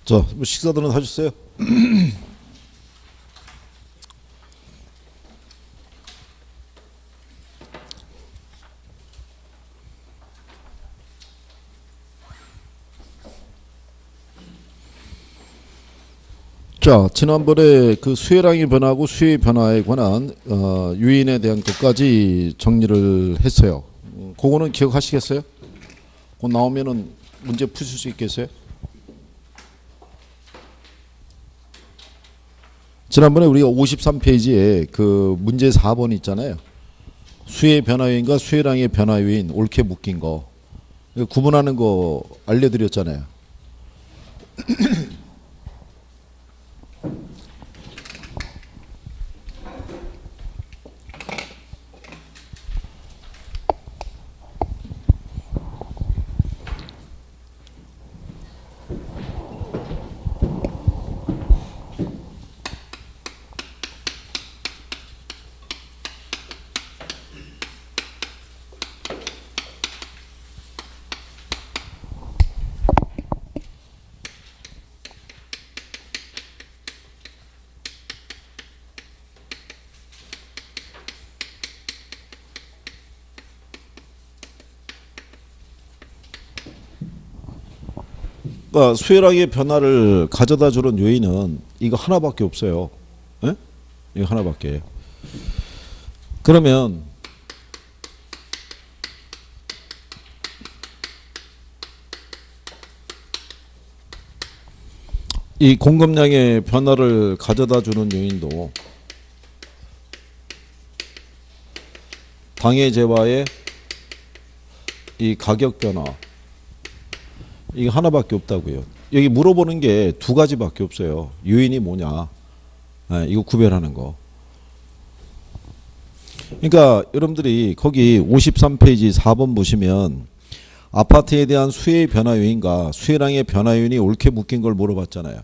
자, 뭐 식사들은 하셨어요? 자, 지난번에 그 수혜량의 변화하고 수혜의 변화에 관한 유인에 대한 것까지 정리를 했어요. 그거는 기억하시겠어요? 곧 나오면은 문제 푸실 수 있겠어요? 지난번에 우리가 53페이지에 그 문제 4번 있잖아요. 수의 변화 요인과 수혜량의 변화 요인 옳게 묶인 거 구분하는 거 알려드렸잖아요. 그러니까 수혜량의 변화를 가져다 주는 요인은 이거 하나밖에 없어요. 에? 이거 하나밖에. 그러면 이 공급량의 변화를 가져다 주는 요인도 당해재와의 이 가격 변화 이게 하나밖에 없다고요. 여기 물어보는 게 두 가지밖에 없어요. 요인이 뭐냐. 이거 구별하는 거. 그러니까 여러분들이 거기 53페이지 4번 보시면 아파트에 대한 수혜의 변화 요인과 수혜량의 변화 요인이 옳게 묶인 걸 물어봤잖아요.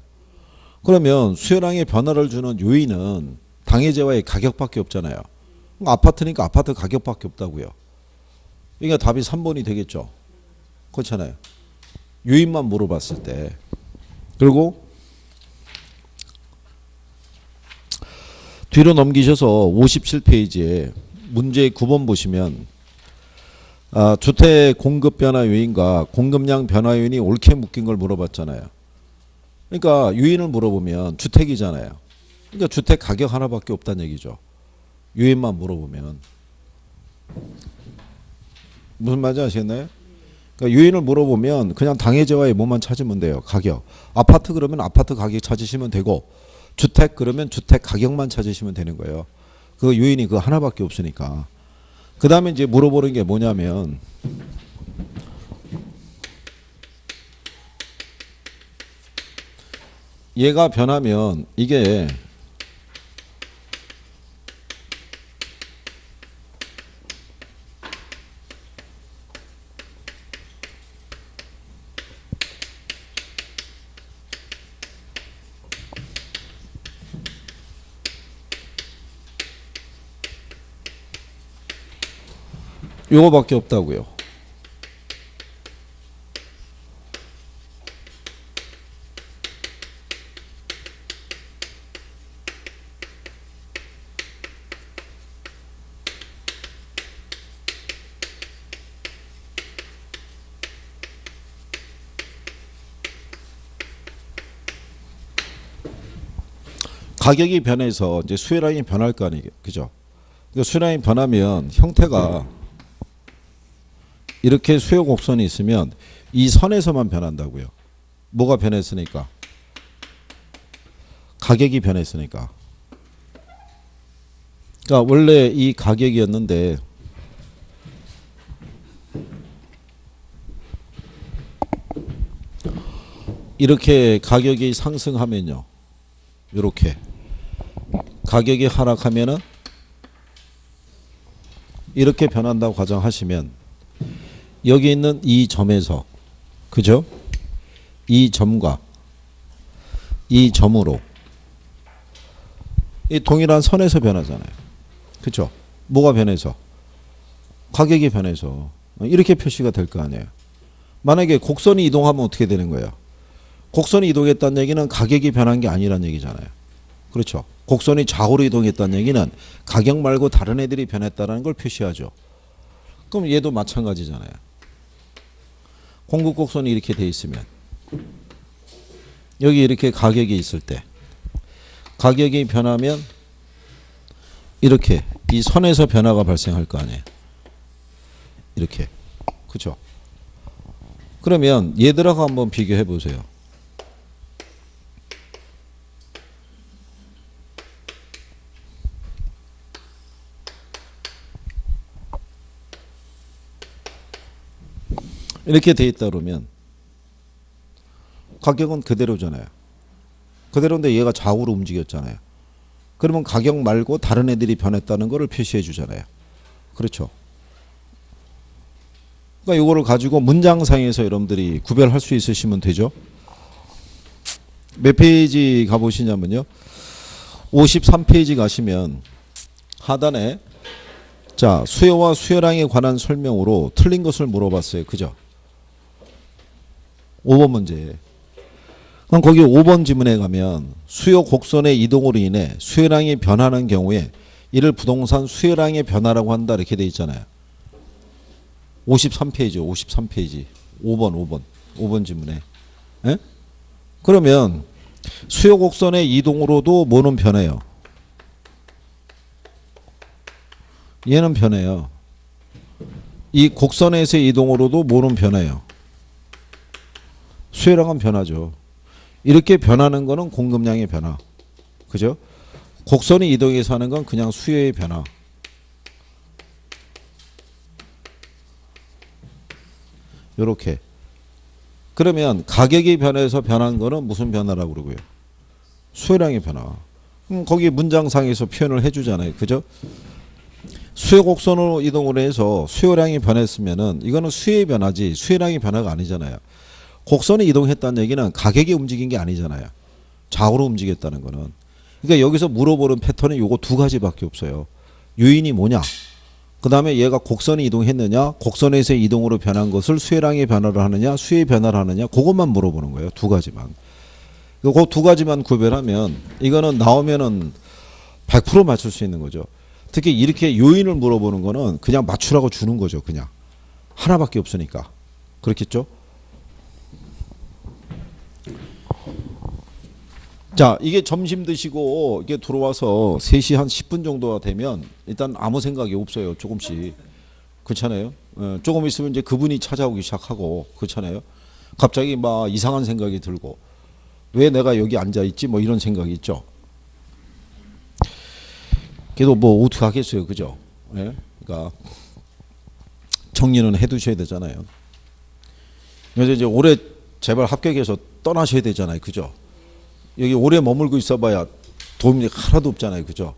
그러면 수혜량의 변화를 주는 요인은 당해재와의 가격밖에 없잖아요. 아파트니까 아파트 가격밖에 없다고요. 그러니까 답이 3번이 되겠죠. 그렇잖아요. 요인만 물어봤을 때. 그리고 뒤로 넘기셔서 57페이지에 문제 9번 보시면 주택 공급 변화 요인과 공급량 변화 요인이 옳게 묶인 걸 물어봤잖아요. 그러니까 요인을 물어보면 주택이잖아요. 그러니까 주택 가격 하나밖에 없다는 얘기죠. 요인만 물어보면. 무슨 말인지 아시겠나요? 그러니까 요인을 물어보면 그냥 당해재와의 뭐만 찾으면 돼요. 가격. 아파트 그러면 아파트 가격 찾으시면 되고 주택 그러면 주택 가격만 찾으시면 되는 거예요. 그 요인이 그 하나밖에 없으니까. 그 다음에 이제 물어보는 게 뭐냐면 얘가 변하면 이게 요거밖에 없다고요. 가격이 변해서 이제 수혜량이 변할 거 아니에요. 그죠? 그러니까 수혜량이 변하면 형태가 이렇게 수요 곡선이 있으면 이 선에서만 변한다고요. 뭐가 변했으니까? 가격이 변했으니까. 그러니까 원래 이 가격이었는데 이렇게 가격이 상승하면요. 이렇게 가격이 하락하면은 이렇게 변한다고 가정하시면 여기 있는 이 점에서 그죠? 이 점과 이 점으로 이 동일한 선에서 변하잖아요. 그죠? 뭐가 변해서? 가격이 변해서 이렇게 표시가 될 거 아니에요. 만약에 곡선이 이동하면 어떻게 되는 거예요? 곡선이 이동했다는 얘기는 가격이 변한 게 아니란 얘기잖아요. 그렇죠. 곡선이 좌우로 이동했다는 얘기는 가격 말고 다른 애들이 변했다는 걸 표시하죠. 그럼 얘도 마찬가지잖아요. 공급곡선이 이렇게 돼 있으면 여기 이렇게 가격이 있을 때 가격이 변하면 이렇게 이 선에서 변화가 발생할 거 아니에요. 이렇게. 그렇죠. 그러면 얘들하고 한번 비교해 보세요. 이렇게 돼 있다 그러면 가격은 그대로잖아요. 그대로인데 얘가 좌우로 움직였잖아요. 그러면 가격 말고 다른 애들이 변했다는 것을 표시해 주잖아요. 그렇죠. 그러니까 이거를 가지고 문장상에서 여러분들이 구별할 수 있으시면 되죠. 몇 페이지 가보시냐면요. 53페이지 가시면 하단에 자 수요와 수요량에 관한 설명으로 틀린 것을 물어봤어요. 그죠? 5번 문제. 그럼 거기 5번 지문에 가면 수요 곡선의 이동으로 인해 수요량이 변하는 경우에 이를 부동산 수요량의 변화라고 한다 이렇게 돼 있잖아요. 53페이지 53페이지 5번 지문에. 에? 그러면 수요 곡선의 이동으로도 뭐는 변해요? 얘는 변해요. 이 곡선에서의 이동으로도 뭐는 변해요? 수요량은 변하죠. 이렇게 변하는 거는 공급량의 변화. 그죠? 곡선이 이동해서 하는 건 그냥 수요의 변화. 요렇게. 그러면 가격이 변해서 변한 거는 무슨 변화라고 그러고요? 수요량의 변화. 거기 문장상에서 표현을 해주잖아요. 그죠? 수요 곡선으로 이동을 해서 수요량이 변했으면은 이거는 수요의 변화지 수요량의 변화가 아니잖아요. 곡선이 이동했다는 얘기는 가격이 움직인 게 아니잖아요. 좌우로 움직였다는 거는. 그러니까 여기서 물어보는 패턴이 요거 두 가지밖에 없어요. 요인이 뭐냐? 그 다음에 얘가 곡선이 이동했느냐? 곡선에서 이동으로 변한 것을 수요량의 변화를 하느냐? 수요의 변화를 하느냐? 그것만 물어보는 거예요. 두 가지만. 그 두 가지만 구별하면 이거는 나오면은 100% 맞출 수 있는 거죠. 특히 이렇게 요인을 물어보는 거는 그냥 맞추라고 주는 거죠. 그냥. 하나밖에 없으니까. 그렇겠죠? 자, 이게 점심 드시고 이게 들어와서 3시 한 10분 정도가 되면 일단 아무 생각이 없어요. 조금씩. 그렇잖아요. 조금 있으면 이제 그분이 찾아오기 시작하고 그렇잖아요. 갑자기 막 이상한 생각이 들고 왜 내가 여기 앉아 있지? 뭐 이런 생각이 있죠. 그래도 뭐 어떻게 하겠어요. 그죠? 예? 그러니까 정리는 해 두셔야 되잖아요. 그래서 이제 올해 제발 합격해서 떠나셔야 되잖아요. 그죠? 여기 오래 머물고 있어봐야 도움이 하나도 없잖아요. 그죠?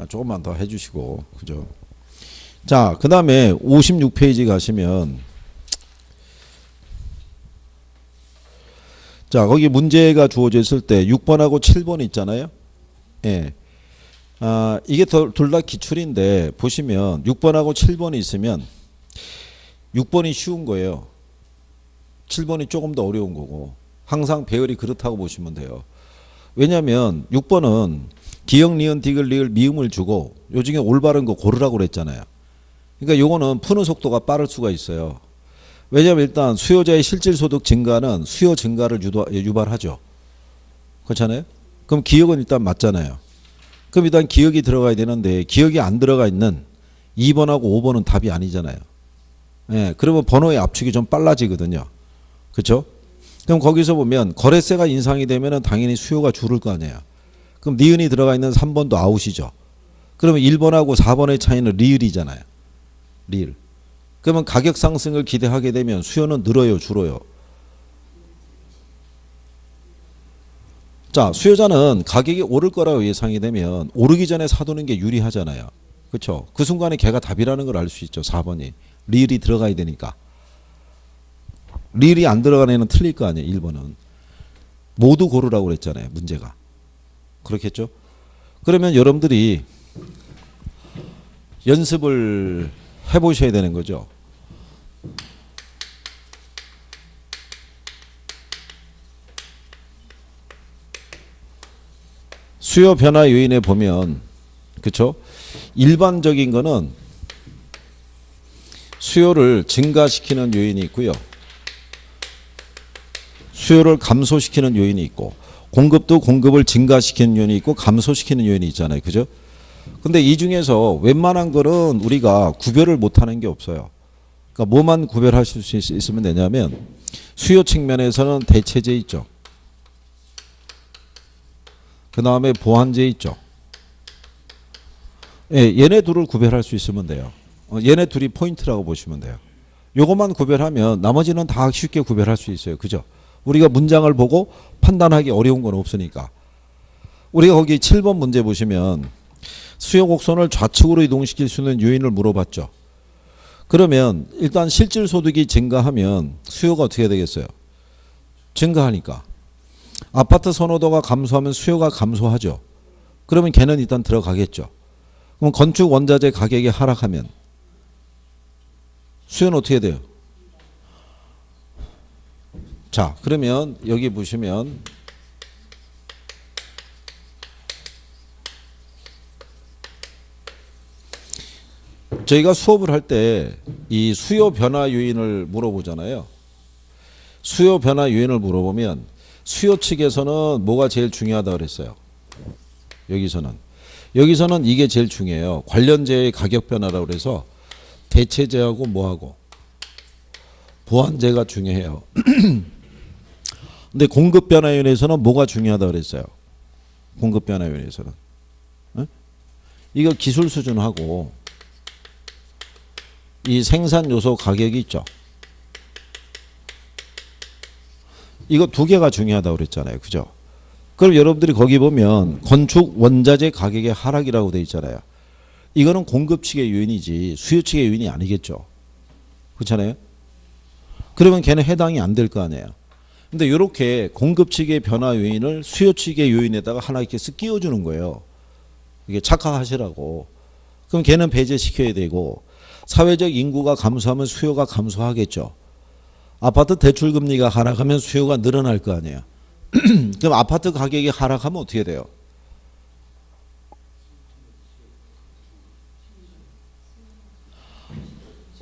조금만 더 해주시고. 그죠? 자, 그 다음에 56페이지 가시면 자, 거기 문제가 주어져 있을 때 6번하고 7번 있잖아요. 예. 이게 둘 다 기출인데 보시면 6번하고 7번이 있으면 6번이 쉬운 거예요. 7번이 조금 더 어려운 거고 항상 배열이 그렇다고 보시면 돼요. 왜냐하면 6번은 기역, 니은, 디귿, 리을, 미음을 주고 요 중에 올바른 거 고르라고 그랬잖아요. 그러니까 요거는 푸는 속도가 빠를 수가 있어요. 왜냐하면 일단 수요자의 실질소득 증가는 수요 증가를 유발하죠. 그렇잖아요. 그럼 기역은 일단 맞잖아요. 그럼 일단 기역이 들어가야 되는데 기역이 안 들어가 있는 2번하고 5번은 답이 아니잖아요. 예, 그러면 번호의 압축이 좀 빨라지거든요. 그렇죠? 그럼 거기서 보면 거래세가 인상이 되면 당연히 수요가 줄을 거 아니에요. 그럼 니은이 들어가 있는 3번도 아웃이죠. 그러면 1번하고 4번의 차이는 리을이잖아요. 리을. 그러면 가격 상승을 기대하게 되면 수요는 늘어요, 줄어요? 자, 수요자는 가격이 오를 거라고 예상이 되면 오르기 전에 사두는 게 유리하잖아요. 그렇죠? 그 순간에 걔가 답이라는 걸 알 수 있죠. 4번이. 리을이 들어가야 되니까. 리을이 안 들어간 애는 틀릴 거 아니에요. 1번은. 모두 고르라고 그랬잖아요. 문제가. 그렇겠죠? 그러면 여러분들이 연습을 해보셔야 되는 거죠. 수요 변화 요인에 보면 그렇죠? 일반적인 거는 수요를 증가시키는 요인이 있고요. 수요를 감소시키는 요인이 있고 공급도 공급을 증가시키는 요인이 있고 감소시키는 요인이 있잖아요. 그죠? 근데 이 중에서 웬만한 거는 우리가 구별을 못하는 게 없어요. 그러니까 뭐만 구별하실 수 있으면 되냐면 수요 측면에서는 대체제 있죠. 그 다음에 보완제 있죠. 예, 얘네 둘을 구별할 수 있으면 돼요. 얘네 둘이 포인트라고 보시면 돼요. 요것만 구별하면 나머지는 다 쉽게 구별할 수 있어요. 그죠? 우리가 문장을 보고 판단하기 어려운 건 없으니까. 우리가 거기 7번 문제 보시면 수요 곡선을 좌측으로 이동시킬 수 있는 요인을 물어봤죠. 그러면 일단 실질 소득이 증가하면 수요가 어떻게 되겠어요? 증가하니까. 아파트 선호도가 감소하면 수요가 감소하죠. 그러면 걔는 일단 들어가겠죠. 그럼 건축 원자재 가격이 하락하면 수요는 어떻게 돼요? 자, 그러면 여기 보시면 저희가 수업을 할 때 이 수요 변화 요인을 물어보잖아요. 수요 변화 요인을 물어보면 수요 측에서는 뭐가 제일 중요하다고 그랬어요? 여기서는 이게 제일 중요해요. 관련제의 가격 변화라고 그래서 대체제하고 뭐하고 보완제가 중요해요. 근데 공급 변화 요인에서는 뭐가 중요하다고 그랬어요? 공급 변화 요인에서는 이거 기술 수준하고 이 생산 요소 가격이 있죠. 이거 두 개가 중요하다고 그랬잖아요. 그죠? 그럼 여러분들이 거기 보면 건축 원자재 가격의 하락이라고 돼 있잖아요. 이거는 공급 측의 요인이지 수요 측의 요인이 아니겠죠. 그렇잖아요. 그러면 걔는 해당이 안 될 거 아니에요. 근데 이렇게 공급 측의 변화 요인을 수요 측의 요인에다가 하나 이렇게 쓱 끼워주는 거예요. 이게 착각하시라고. 그럼 걔는 배제시켜야 되고 사회적 인구가 감소하면 수요가 감소하겠죠. 아파트 대출 금리가 하락하면 수요가 늘어날 거 아니에요. 그럼 아파트 가격이 하락하면 어떻게 돼요?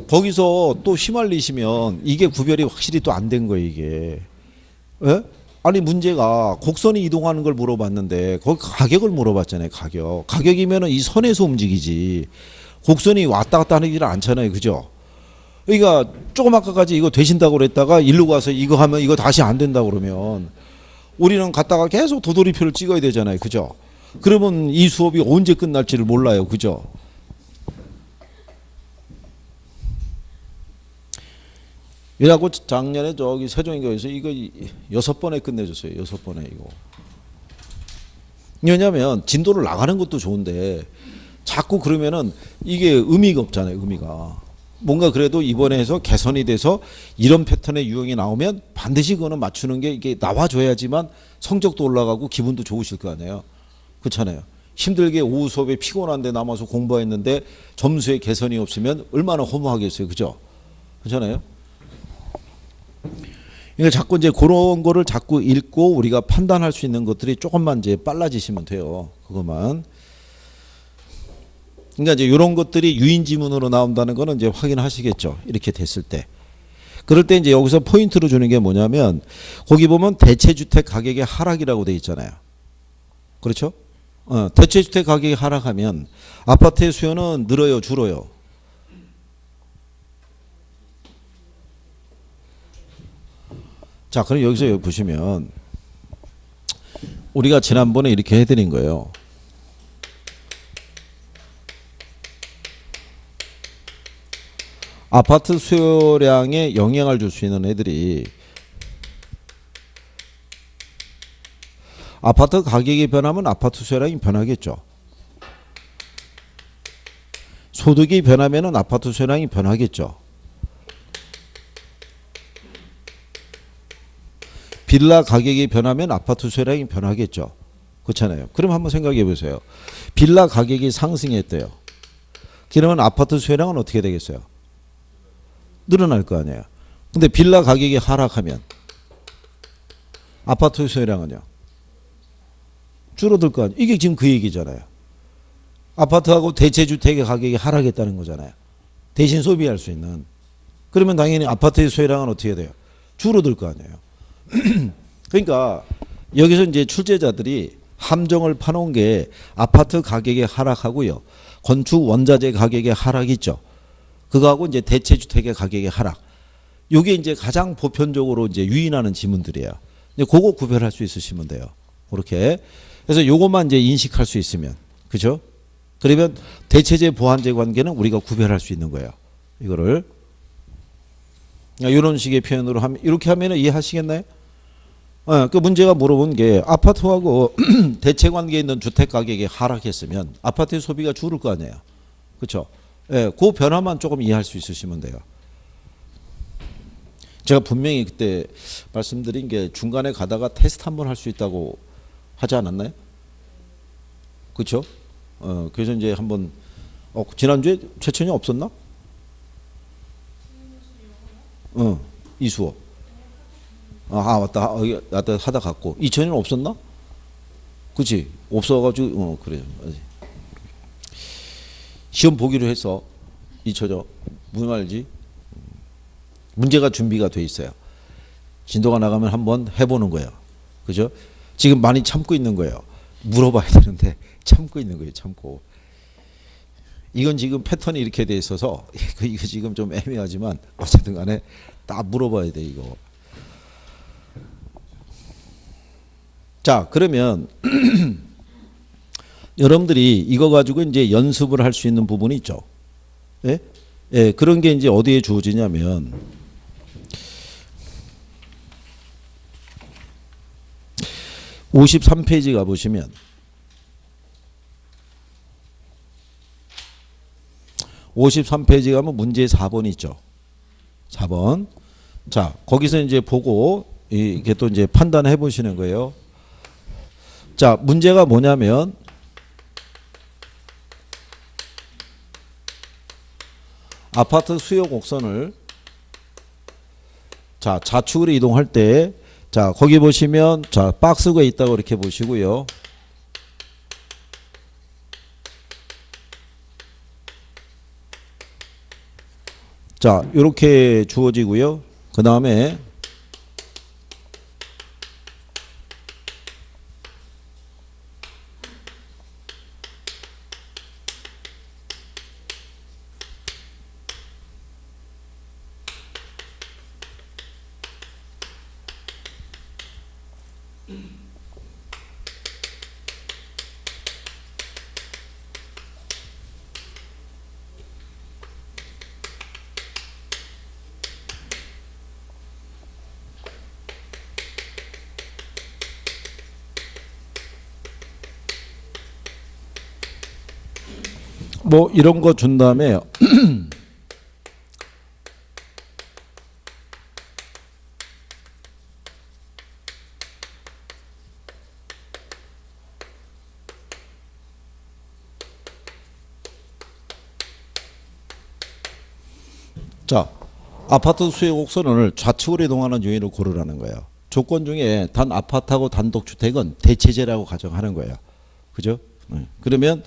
거기서 또 휘말리시면 이게 구별이 확실히 또 안 된 거예요, 이게. 예? 아니 문제가 곡선이 이동하는 걸 물어봤는데 거기 가격을 물어봤잖아요. 가격이면은 이 선에서 움직이지 곡선이 왔다 갔다 하는 길 않잖아요. 그죠? 그러니까 조금 아까까지 이거 되신다고 그랬다가 일로 가서 이거 하면 이거 다시 안 된다고 그러면 우리는 갔다가 계속 도돌이표를 찍어야 되잖아요. 그죠? 그러면 이 수업이 언제 끝날지를 몰라요. 그죠? 이라고 작년에 저기 세종인교에서 이거 6번에 끝내줬어요. 6번에 이거. 왜냐하면 진도를 나가는 것도 좋은데 자꾸 그러면은 이게 의미가 없잖아요. 의미가. 뭔가 그래도 이번에 해서 개선이 돼서 이런 패턴의 유형이 나오면 반드시 그거는 맞추는 게 이게 나와줘야지만 성적도 올라가고 기분도 좋으실 거 아니에요. 그렇잖아요. 힘들게 오후 수업에 피곤한데 남아서 공부했는데 점수에 개선이 없으면 얼마나 허무하겠어요. 그죠? 그렇잖아요. 그러니까 자꾸 이제 그런 거를 자꾸 읽고 우리가 판단할 수 있는 것들이 조금만 이제 빨라지시면 돼요. 그것만. 그러니까 이제 이런 것들이 유인 지문으로 나온다는 거는 이제 확인하시겠죠. 이렇게 됐을 때. 그럴 때 이제 여기서 포인트로 주는 게 뭐냐면 거기 보면 대체주택 가격의 하락이라고 돼 있잖아요. 그렇죠? 대체주택 가격이 하락하면 아파트의 수요는 늘어요, 줄어요? 자, 그럼 여기서 보시면 우리가 지난번에 이렇게 해드린 거예요. 아파트 수요량에 영향을 줄 수 있는 애들이 아파트 가격이 변하면 아파트 수요량이 변하겠죠. 소득이 변하면 아파트 수요량이 변하겠죠. 빌라 가격이 변하면 아파트 수요량이 변하겠죠. 그렇잖아요. 그럼 한번 생각해 보세요. 빌라 가격이 상승했대요. 그러면 아파트 수요량은 어떻게 되겠어요? 늘어날 거 아니에요. 근데 빌라 가격이 하락하면 아파트 수요량은요? 줄어들 거 아니에요. 이게 지금 그 얘기잖아요. 아파트하고 대체주택의 가격이 하락했다는 거잖아요. 대신 소비할 수 있는. 그러면 당연히 아파트의 수요량은 어떻게 돼요? 줄어들 거 아니에요. 그러니까 여기서 이제 출제자들이 함정을 파놓은 게 아파트 가격의 하락하고요. 건축 원자재 가격의 하락 있죠. 그거하고 이제 대체주택의 가격의 하락. 요게 이제 가장 보편적으로 이제 유인하는 지문들이에요. 근데 그거 구별할 수 있으시면 돼요. 그렇게. 그래서 요것만 이제 인식할 수 있으면. 그죠? 그러면 대체재 보완재 관계는 우리가 구별할 수 있는 거예요. 이거를. 이런 식의 표현으로 하면, 이렇게 하면 이해하시겠나요? 그 문제가 물어본 게 아파트하고 대체 관계에 있는 주택 가격이 하락했으면 아파트의 소비가 줄을 거 아니에요. 그렇죠? 예, 그 변화만 조금 이해할 수 있으시면 돼요. 제가 분명히 그때 말씀드린 게 중간에 가다가 테스트 한번 할 수 있다고 하지 않았나요? 그렇죠? 그래서 이제 한번 지난주에 최천이 없었나? 이수호. 맞다. 나한테 하다 갔고. 이천이는 없었나? 그치? 없어가지고, 그래요. 시험 보기로 해서, 이천여. 무슨 말인지? 문제가 준비가 돼 있어요. 진도가 나가면 한번 해보는 거예요. 그죠? 지금 많이 참고 있는 거예요. 물어봐야 되는데, 참고 있는 거예요. 참고. 이건 지금 패턴이 이렇게 돼 있어서, 이거 지금 좀 애매하지만, 어쨌든 간에 다 물어봐야 돼, 이거. 자, 그러면 여러분들이 이거 가지고 이제 연습을 할 수 있는 부분이 있죠. 예? 예, 그런 게 이제 어디에 주어지냐면 53페이지 가보시면 53페이지 가면 문제 4번 있죠. 4번. 자, 거기서 이제 보고 이게 또 이제 판단해 보시는 거예요. 자, 문제가 뭐냐면 아파트 수요 곡선을 자, 좌측으로 이동할 때 자, 거기 보시면 자, 박스가 있다고 이렇게 보시고요. 자, 이렇게 주어지고요. 그 다음에 뭐 이런 거 준 다음에 자, 아파트 수요 곡선을 좌측으로 이동하는 요인을 고르라는 거예요. 조건 중에 단 아파트하고 단독주택은 대체재라고 가정하는 거예요. 그죠? 그러면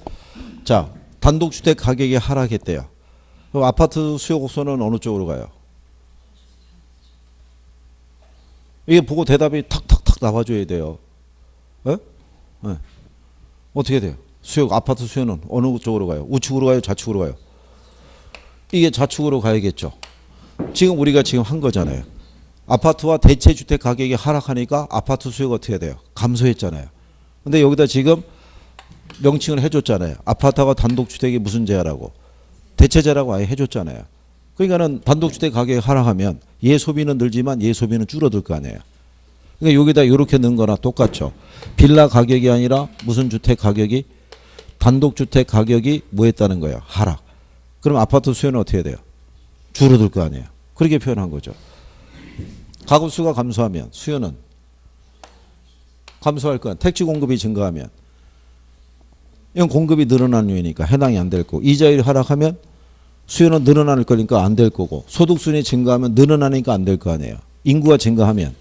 자, 단독주택 가격이 하락했대요. 그럼 아파트 수요 곡선은 어느 쪽으로 가요? 이게 보고 대답이 탁탁탁 나와줘야 돼요. 에? 네. 어떻게 돼요? 아파트 수요는 어느 쪽으로 가요? 우측으로 가요? 좌측으로 가요? 이게 좌측으로 가야겠죠. 지금 우리가 지금 한 거잖아요. 아파트와 대체주택 가격이 하락하니까 아파트 수요가 어떻게 돼요? 감소했잖아요. 근데 여기다 지금 명칭을 해줬잖아요. 아파트와 단독주택이 무슨 재라고? 대체재라고 아예 해줬잖아요. 그러니까는 단독주택 가격이 하락하면 얘 소비는 늘지만 얘 소비는 줄어들 거 아니에요. 그러니까 여기다 이렇게 넣은 거나 똑같죠. 빌라 가격이 아니라 무슨 주택 가격이? 단독주택 가격이 뭐 했다는 거예요? 하락. 그럼 아파트 수요는 어떻게 돼요? 줄어들 거 아니에요. 그렇게 표현한 거죠. 가구수가 감소하면 수요는 감소할 거야. 택지 공급이 증가하면 이건 공급이 늘어나는 요인이니까 해당이 안 될 거고, 이자율이 하락하면 수요는 늘어날 거니까 안 될 거고, 소득순이 증가하면 늘어나니까 안 될 거 아니에요. 인구가 증가하면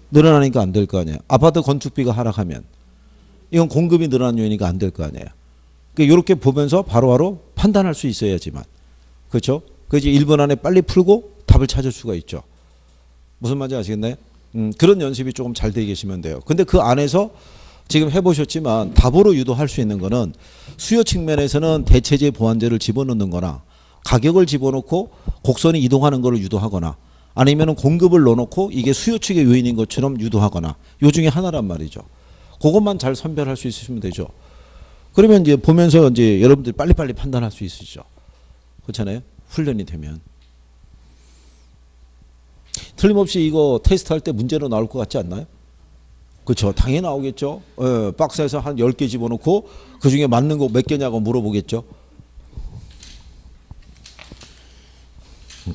늘어나니까 안 될 거 아니에요. 아파트 건축비가 하락하면 이건 공급이 늘어난 요인이니까 안 될 거 아니에요. 그러니까 이렇게 보면서 바로바로 판단할 수 있어야지만. 그렇죠? 그래서 1분 안에 빨리 풀고 답을 찾을 수가 있죠. 무슨 말인지 아시겠나요? 그런 연습이 조금 잘 되게 계시면 돼요. 근데 그 안에서 지금 해보셨지만 답으로 유도할 수 있는 거는 수요 측면에서는 대체재 보완제를 집어넣는 거나 가격을 집어넣고 곡선이 이동하는 거를 유도하거나 아니면 공급을 넣어놓고 이게 수요 측의 요인인 것처럼 유도하거나 요 중에 하나란 말이죠. 그것만 잘 선별할 수 있으시면 되죠. 그러면 이제 보면서 이제 여러분들이 빨리빨리 판단할 수 있으시죠. 그렇잖아요. 훈련이 되면. 틀림없이 이거 테스트할 때 문제로 나올 것 같지 않나요? 그렇죠. 당연히 나오겠죠. 예, 박스에서 한 10개 집어넣고 그중에 맞는 거 몇 개냐고 물어보겠죠.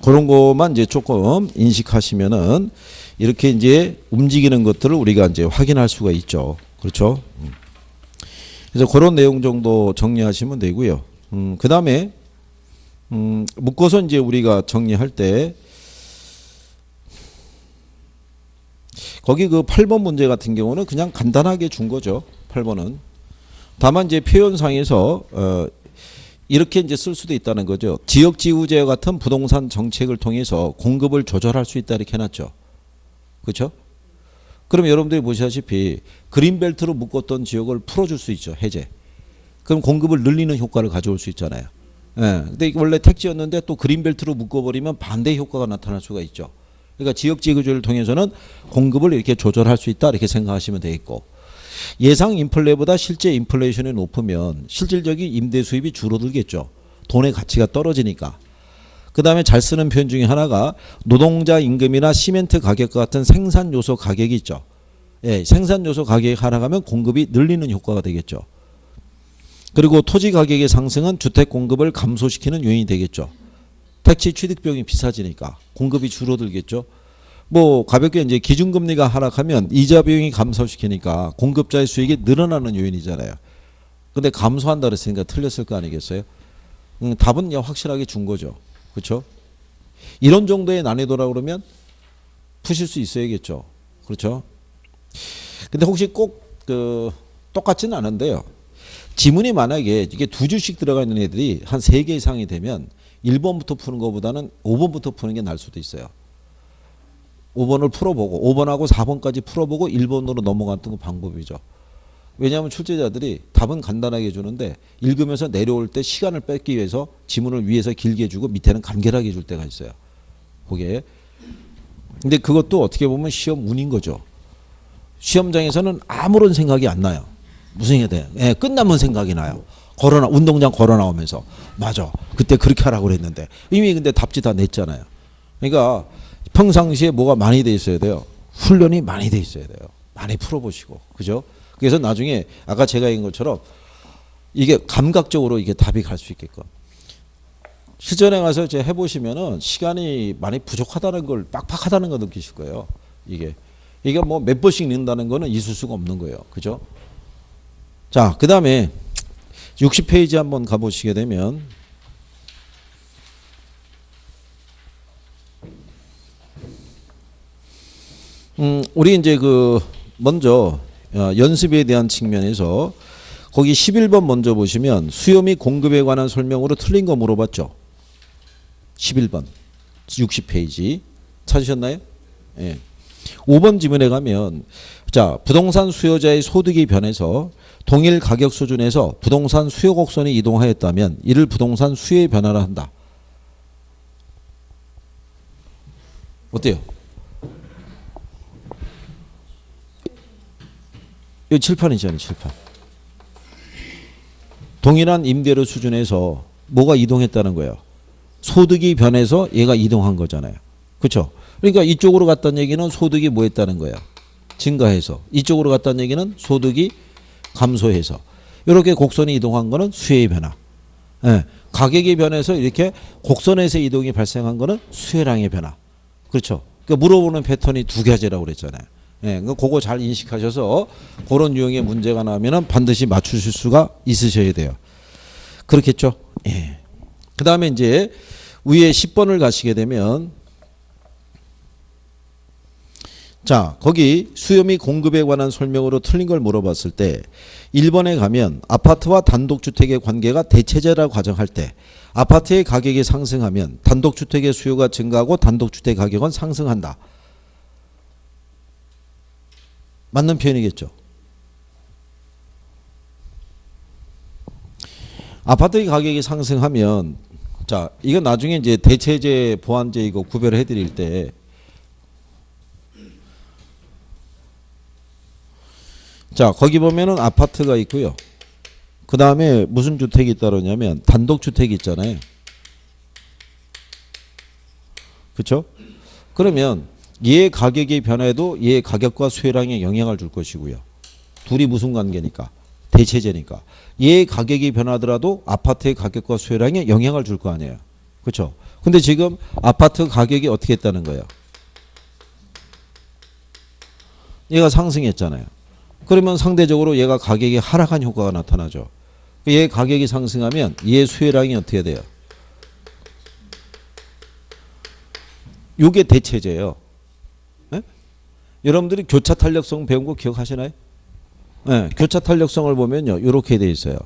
그런 것만 이제 조금 인식하시면은 이렇게 이제 움직이는 것들을 우리가 이제 확인할 수가 있죠. 그렇죠. 그래서 그런 내용 정도 정리하시면 되고요. 그 다음에 묶어서 이제 우리가 정리할 때 거기 그 8번 문제 같은 경우는 그냥 간단하게 준 거죠. 8번은. 다만 이제 표현상에서 이렇게 이제 쓸 수도 있다는 거죠. 지역지구제와 같은 부동산 정책을 통해서 공급을 조절할 수 있다 이렇게 해놨죠. 그렇죠? 그럼 여러분들이 보시다시피 그린벨트로 묶었던 지역을 풀어줄 수 있죠. 해제. 그럼 공급을 늘리는 효과를 가져올 수 있잖아요. 예. 근데 이게 원래 택지였는데 또 그린벨트로 묶어버리면 반대 효과가 나타날 수가 있죠. 그러니까 지역지구제를 통해서는 공급을 이렇게 조절할 수 있다 이렇게 생각하시면 되겠고 예상 인플레보다 실제 인플레이션이 높으면 실질적인 임대 수입이 줄어들겠죠. 돈의 가치가 떨어지니까. 그 다음에 잘 쓰는 표현 중에 하나가 노동자 임금이나 시멘트 가격 같은 생산 요소 가격이 있죠. 예, 생산 요소 가격이 하락하면 공급이 늘리는 효과가 되겠죠. 그리고 토지 가격의 상승은 주택 공급을 감소시키는 요인이 되겠죠. 택지 취득비용이 비싸지니까 공급이 줄어들겠죠. 뭐 가볍게 이제 기준금리가 하락하면 이자 비용이 감소시키니까 공급자의 수익이 늘어나는 요인이잖아요. 근데 감소한다 그랬으니까 틀렸을 거 아니겠어요? 답은 그냥 확실하게 준 거죠. 그렇죠? 이런 정도의 난이도라 그러면 푸실 수 있어야겠죠. 그렇죠? 근데 혹시 꼭 똑같지는 않은데요. 지문이 만약에 이게 두 줄씩 들어가 있는 애들이 한 3개 이상이 되면 1번부터 푸는 것보다는 5번부터 푸는 게 나을 수도 있어요. 5번을 풀어보고 5번하고 4번까지 풀어보고 1번으로 넘어가는 건 방법이죠. 왜냐하면 출제자들이 답은 간단하게 주는데 읽으면서 내려올 때 시간을 뺏기 위해서 지문을 위에서 길게 주고 밑에는 간결하게 줄 때가 있어요. 그게. 근데 그것도 어떻게 보면 시험 운인 거죠. 시험장에서는 아무런 생각이 안 나요. 무슨 해야 돼? 예, 끝나면 생각이 나요. 운동장 걸어 나오면서 맞아. 그때 그렇게 하라고 그랬는데 이미 근데 답지 다 냈잖아요. 그러니까 평상시에 뭐가 많이 돼 있어야 돼요. 훈련이 많이 돼 있어야 돼요. 많이 풀어보시고. 그죠? 그래서 나중에 아까 제가 얘기한 것처럼 이게 감각적으로 이게 답이 갈 수 있게끔. 실전에 가서 이제 해보시면은 시간이 많이 부족하다는 걸 빡빡하다는 걸 느끼실 거예요. 이게 뭐 몇 번씩 읽는다는 거는 있을 수가 없는 거예요. 그죠? 자, 그 다음에 60페이지 한번 가보시게 되면 우리 이제 먼저 연습에 대한 측면에서 거기 11번 먼저 보시면 수요 및 공급에 관한 설명으로 틀린 거 물어봤죠. 11번 60페이지 찾으셨나요? 예. 5번 지문에 가면 자 부동산 수요자의 소득이 변해서 동일 가격 수준에서 부동산 수요 곡선이 이동하였다면 이를 부동산 수요의 변화라 한다. 어때요? 여기 칠판이잖아요. 칠판. 동일한 임대료 수준에서 뭐가 이동했다는 거예요. 소득이 변해서 얘가 이동한 거잖아요. 그렇죠? 그러니까 이쪽으로 갔다는 얘기는 소득이 뭐 했다는 거야. 증가해서. 이쪽으로 갔다는 얘기는 소득이 감소해서. 이렇게 곡선이 이동한 거는 수요의 변화. 예. 가격이 변해서 이렇게 곡선에서 이동이 발생한 거는 수요량의 변화. 그렇죠? 그러니까 물어보는 패턴이 두 가지라고 그랬잖아요. 예, 그거 잘 인식하셔서 그런 유형의 문제가 나오면 반드시 맞추실 수가 있으셔야 돼요. 그렇겠죠? 예. 그 다음에 이제 위에 10번을 가시게 되면 자, 거기 수요 및 공급에 관한 설명으로 틀린 걸 물어봤을 때 1번에 가면 아파트와 단독주택의 관계가 대체제라고 가정할 때 아파트의 가격이 상승하면 단독주택의 수요가 증가하고 단독주택 가격은 상승한다. 맞는 표현이겠죠. 아파트의 가격이 상승하면 자, 이건 나중에 이제 대체제, 보완제 이거 구별해 드릴 때 자, 거기 보면은 아파트가 있고요. 그 다음에 무슨 주택이 따르냐면 단독주택이 있잖아요. 그렇죠? 그러면 얘 가격이 변해도 얘 가격과 수요량에 영향을 줄 것이고요. 둘이 무슨 관계니까? 대체제니까. 얘 가격이 변하더라도 아파트의 가격과 수요량에 영향을 줄 거 아니에요. 그렇죠? 근데 지금 아파트 가격이 어떻게 했다는 거예요? 얘가 상승했잖아요. 그러면 상대적으로 얘가 가격이 하락한 효과가 나타나죠. 얘 가격이 상승하면 얘 수요량이 어떻게 돼요? 요게 대체제예요. 네? 여러분들이 교차 탄력성 배운 거 기억하시나요? 네, 교차 탄력성을 보면요. 이렇게 돼 있어요.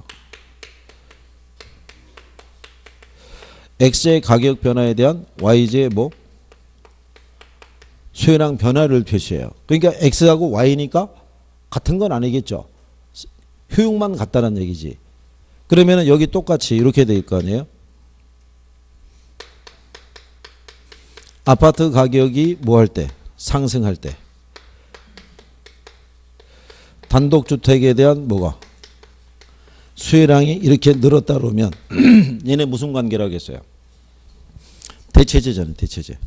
X의 가격 변화에 대한 Y의 뭐? 수요량 변화를 표시해요. 그러니까 X하고 Y니까 같은 건 아니겠죠. 효용만 같다는 얘기지. 그러면 여기 똑같이 이렇게 될 거 아니에요. 아파트 가격이 뭐 할 때? 상승할 때. 단독주택에 대한 뭐가? 수요량이 이렇게 늘었다 그러면 얘네 무슨 관계라고 했어요? 대체제잖아요. 대체제.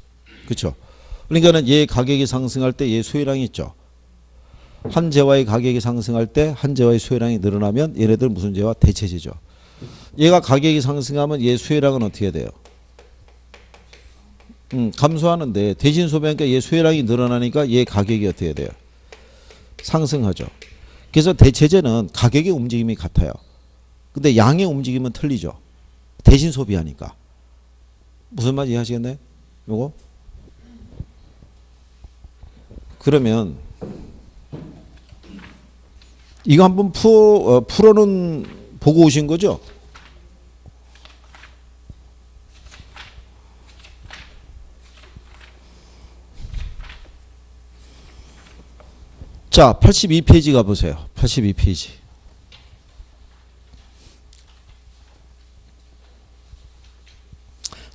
그렇죠? 그러니까는 얘 가격이 상승할 때 얘 수요량이 있죠. 한 재화의 가격이 상승할 때 한 재화의 수요량이 늘어나면 얘네들 무슨 재화? 대체제죠. 얘가 가격이 상승하면 얘 수요량은 어떻게 돼요? 감소하는데 대신 소비하니까 얘 수요량이 늘어나니까 얘 가격이 어떻게 돼요? 상승하죠. 그래서 대체제는 가격의 움직임이 같아요. 근데 양의 움직임은 틀리죠. 대신 소비하니까. 무슨 말 이해하시겠나요? 요거? 그러면 이거 한번 풀어는 보고 오신 거죠? 자, 82페이지 가보세요. 82페이지.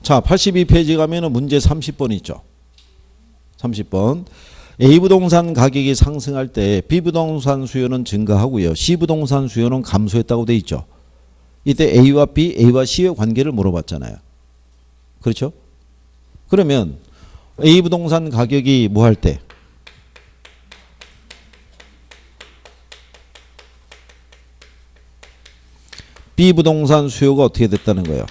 자, 82페이지 가면은 문제 30번 있죠. 30번. A부동산 가격이 상승할 때 B부동산 수요는 증가하고요. C부동산 수요는 감소했다고 돼 있죠. 이때 A와 B, A와 C의 관계를 물어봤잖아요. 그렇죠? 그러면 A부동산 가격이 뭐 할 때? B부동산 수요가 어떻게 됐다는 거예요?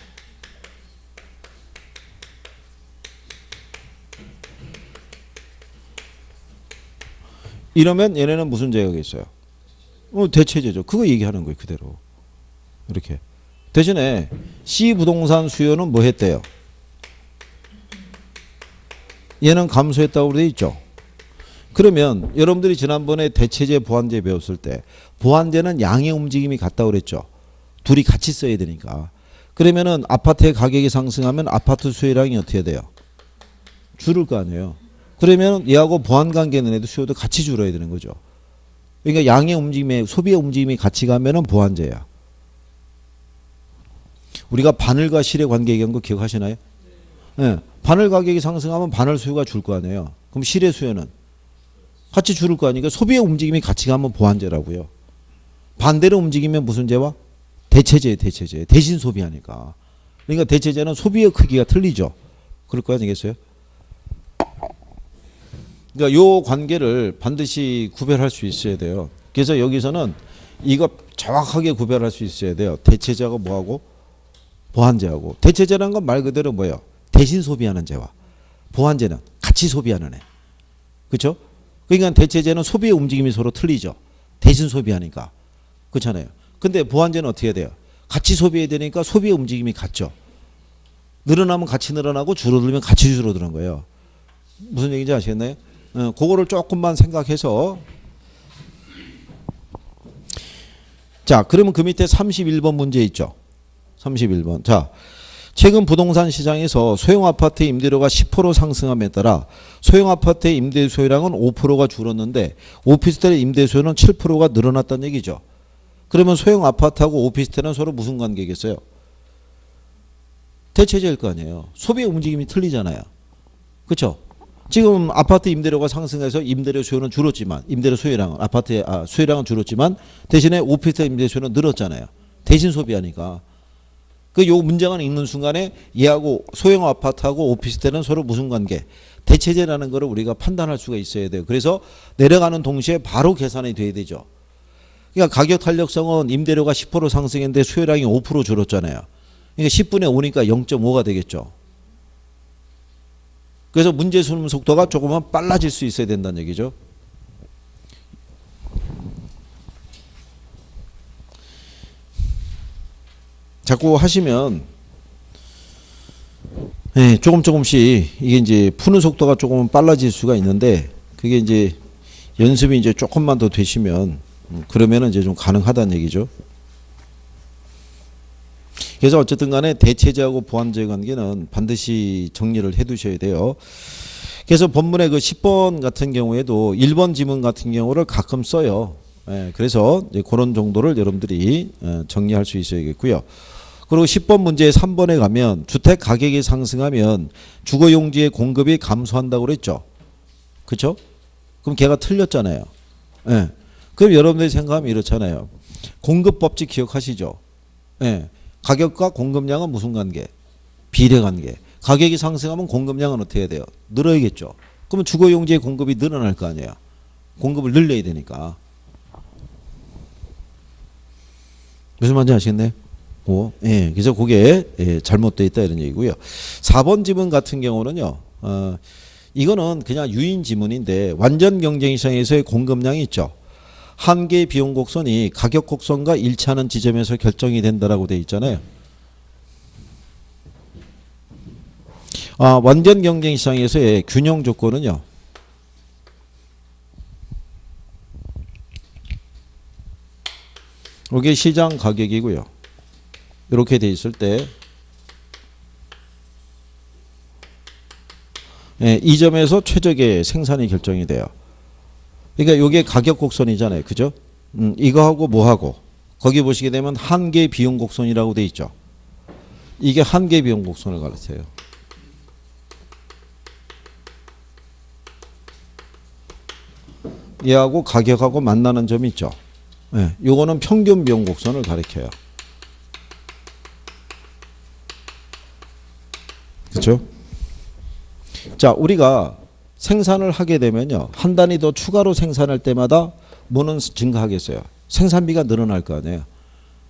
이러면 얘네는 무슨 제약이 있어요? 대체제죠. 그거 얘기하는 거예요. 그대로. 이렇게. 대신에 C부동산 수요는 뭐 했대요? 얘는 감소했다고 되어 있죠. 그러면 여러분들이 지난번에 대체제, 보완제 배웠을 때 보완제는 양의 움직임이 같다고 그랬죠. 둘이 같이 써야 되니까. 그러면은 아파트의 가격이 상승하면 아파트 수요량이 어떻게 돼요? 줄을 거 아니에요. 그러면 얘하고 보완 관계 있는 애도 수요도 같이 줄어야 되는 거죠. 그러니까 양의 움직임에 소비의 움직임이 같이 가면은 보완제야. 우리가 바늘과 실의 관계 얘기한 거 기억하시나요? 네. 바늘 가격이 상승하면 바늘 수요가 줄 거 아니에요. 그럼 실의 수요는 같이 줄을 거 아니니까 소비의 움직임이 같이 가면 보완제라고요. 반대로 움직이면 무슨 제와? 대체제, 대체제. 대신 소비하니까. 그러니까 대체제는 소비의 크기가 틀리죠. 그럴 거 아니겠어요? 그러니까 요 관계를 반드시 구별할 수 있어야 돼요. 그래서 여기서는 이거 정확하게 구별할 수 있어야 돼요. 대체제하고 뭐하고? 보완제하고. 대체제라는 건 말 그대로 뭐예요? 대신 소비하는 제와. 보완제는 같이 소비하는 애. 그렇죠? 그러니까 대체제는 소비의 움직임이 서로 틀리죠. 대신 소비하니까. 그렇잖아요. 근데 보완제는 어떻게 해야 돼요? 같이 소비해야 되니까 소비의 움직임이 같죠. 늘어나면 같이 늘어나고 줄어들면 같이 줄어드는 거예요. 무슨 얘기인지 아시겠나요? 그거를 조금만 생각해서 자, 그러면 그 밑에 31번 문제 있죠. 31번. 자, 최근 부동산 시장에서 소형 아파트 임대료가 10% 상승함에 따라 소형 아파트의 임대 수요량은 5%가 줄었는데 오피스텔의 임대 수요는 7%가 늘어났다는 얘기죠. 그러면 소형 아파트하고 오피스텔은 서로 무슨 관계겠어요? 대체제일 거 아니에요. 소비의 움직임이 틀리잖아요. 그렇죠? 지금 아파트 임대료가 상승해서 임대료 수요는 줄었지만 임대료 수요량은 아파트의 수요량은 줄었지만 대신에 오피스텔 임대 수요는 늘었잖아요. 대신 소비하니까. 그 요 문장을 읽는 순간에 얘하고 소형 아파트하고 오피스텔은 서로 무슨 관계? 대체제라는 거를 우리가 판단할 수가 있어야 돼요. 그래서 내려가는 동시에 바로 계산이 돼야 되죠. 그러니까 가격 탄력성은 임대료가 10% 상승했는데 수요량이 5% 줄었잖아요. 그러니까 10분의 5니까 0.5가 되겠죠. 그래서 문제 수능 속도가 조금은 빨라질 수 있어야 된다는 얘기죠. 자꾸 하시면 조금씩 이게 이제 푸는 속도가 조금은 빨라질 수가 있는데 그게 이제 연습이 이제 조금만 더 되시면 그러면은 이제 좀 가능하다는 얘기죠. 그래서 어쨌든 간에 대체제하고 보완제의 관계는 반드시 정리를 해 두셔야 돼요. 그래서 본문의 그 10번 같은 경우에도 1번 지문 같은 경우를 가끔 써요. 그래서 이제 그런 정도를 여러분들이 정리할 수 있어야겠고요. 그리고 10번 문제 3번에 가면 주택 가격이 상승하면 주거용지의 공급이 감소한다고 그랬죠. 그렇죠? 그럼 걔가 틀렸잖아요. 그럼 여러분들이 생각하면 이렇잖아요. 공급법칙 기억하시죠? 가격과 공급량은 무슨 관계? 비례 관계. 가격이 상승하면 공급량은 어떻게 해야 돼요? 늘어야겠죠. 그러면 주거용지의 공급이 늘어날 거 아니에요. 공급을 늘려야 되니까. 무슨 말인지 아시겠네? 그래서 그게 잘못되어 있다 이런 얘기고요. 4번 지문 같은 경우는요. 이거는 그냥 유인 지문인데 완전 경쟁 시장에서의 공급량이 있죠. 한계 비용 곡선이 가격 곡선과 일치하는 지점에서 결정이 된다라고 되어 있잖아요. 완전 경쟁 시장에서의 균형 조건은요. 이게 시장 가격이고요. 이렇게 돼 있을 때 이 점에서 최적의 생산이 결정이 돼요. 그러니까 이게 가격 곡선이잖아요. 그죠? 이거하고 뭐하고 거기 보시게 되면 한계 비용 곡선이라고 돼 있죠. 이게 한계 비용 곡선을 가르쳐요. 얘하고 가격하고 만나는 점이 있죠. 요거는 평균 비용 곡선을 가리켜요. 그렇죠? 자, 우리가 생산을 하게 되면요. 한 단위 더 추가로 생산할 때마다 뭐는 증가하겠어요? 생산비가 늘어날 거 아니에요.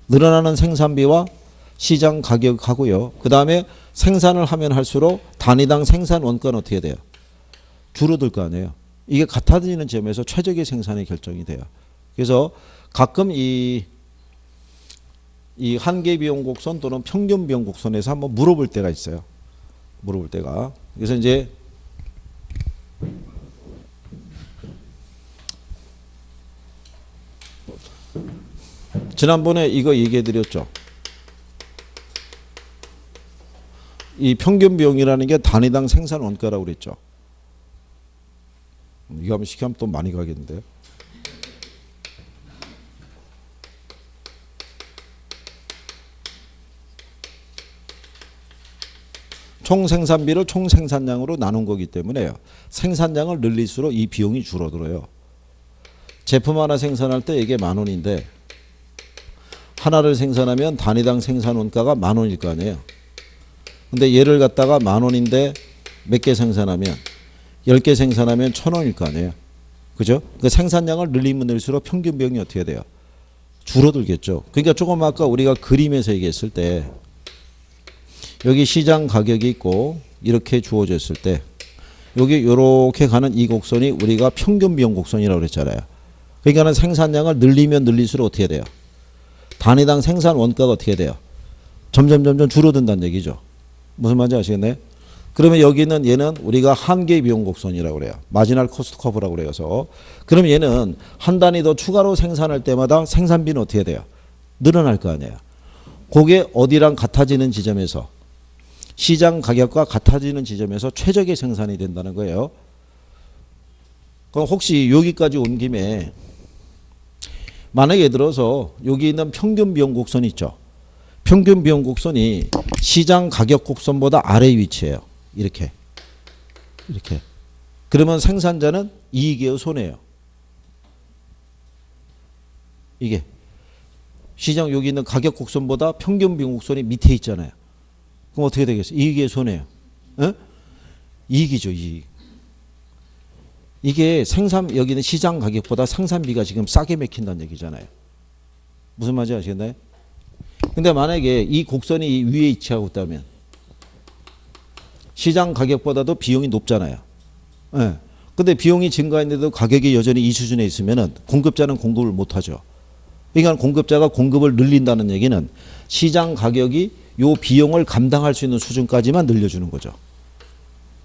늘어나는 생산비와 시장 가격하고요. 그 다음에 생산을 하면 할수록 단위당 생산 원가는 어떻게 돼요? 줄어들 거 아니에요. 이게 같아지는 점에서 최적의 생산이 결정이 돼요. 그래서 가끔 이 한계 비용 곡선 또는 평균 비용 곡선에서 한번 물어볼 때가 있어요. 물어볼 때가. 그래서 이제 지난번에 이거 얘기해 드렸죠. 이 평균 비용이라는 게 단위당 생산 원가라고 그랬죠. 이거 한번 시키면 또 많이 가겠는데요. 총 생산비를 총 생산량으로 나눈 거기 때문에요. 생산량을 늘릴수록 이 비용이 줄어들어요. 제품 하나 생산할 때 이게 10,000원인데 하나를 생산하면 단위당 생산 원가가 10,000원일 거 아니에요. 근데 얘를 갖다가 10,000원인데 몇 개 생산하면 10개 생산하면 1,000원일 거 아니에요. 그죠? 그 생산량을 늘리면 늘수록 평균 비용이 어떻게 돼요? 줄어들겠죠. 그러니까 조금 아까 우리가 그림에서 얘기했을 때 여기 시장 가격이 있고 이렇게 주어졌을 때 여기 이렇게 가는 이 곡선이 우리가 평균 비용 곡선이라고 그랬잖아요. 그러니까는 생산량을 늘리면 늘릴수록 어떻게 돼요? 단위당 생산 원가가 어떻게 돼요? 점점 줄어든다는 얘기죠. 무슨 말인지 아시겠나요? 그러면 여기는 얘는 우리가 한계 비용 곡선이라고 그래요. 마지널 코스트 커브라고 그래서. 그럼 얘는 한 단위 더 추가로 생산할 때마다 생산비는 어떻게 돼요? 늘어날 거 아니에요. 그게 어디랑 같아지는 지점에서 시장 가격과 같아지는 지점에서 최적의 생산이 된다는 거예요. 그럼 혹시 여기까지 온 김에 만약에 들어서 여기 있는 평균 비용 곡선 있죠. 평균 비용 곡선이 시장 가격 곡선보다 아래 위치해요. 이렇게. 그러면 생산자는 이익이에요, 손해예요? 이게 시장 여기 있는 가격 곡선보다 평균 비용 곡선이 밑에 있잖아요. 그럼 어떻게 되겠어요? 이익이에요, 손해예요? 에? 이익이죠, 이익. 이게 여기는 시장 가격보다 생산비가 지금 싸게 맥힌다는 얘기잖아요. 무슨 말인지 아시겠나요? 근데 만약에 이 곡선이 위에 위치하고 있다면 시장 가격보다도 비용이 높잖아요. 예. 근데 비용이 증가했는데도 가격이 여전히 이 수준에 있으면은 공급자는 공급을 못 하죠. 그러니까 공급자가 공급을 늘린다는 얘기는 시장 가격이 요 비용을 감당할 수 있는 수준까지만 늘려주는 거죠.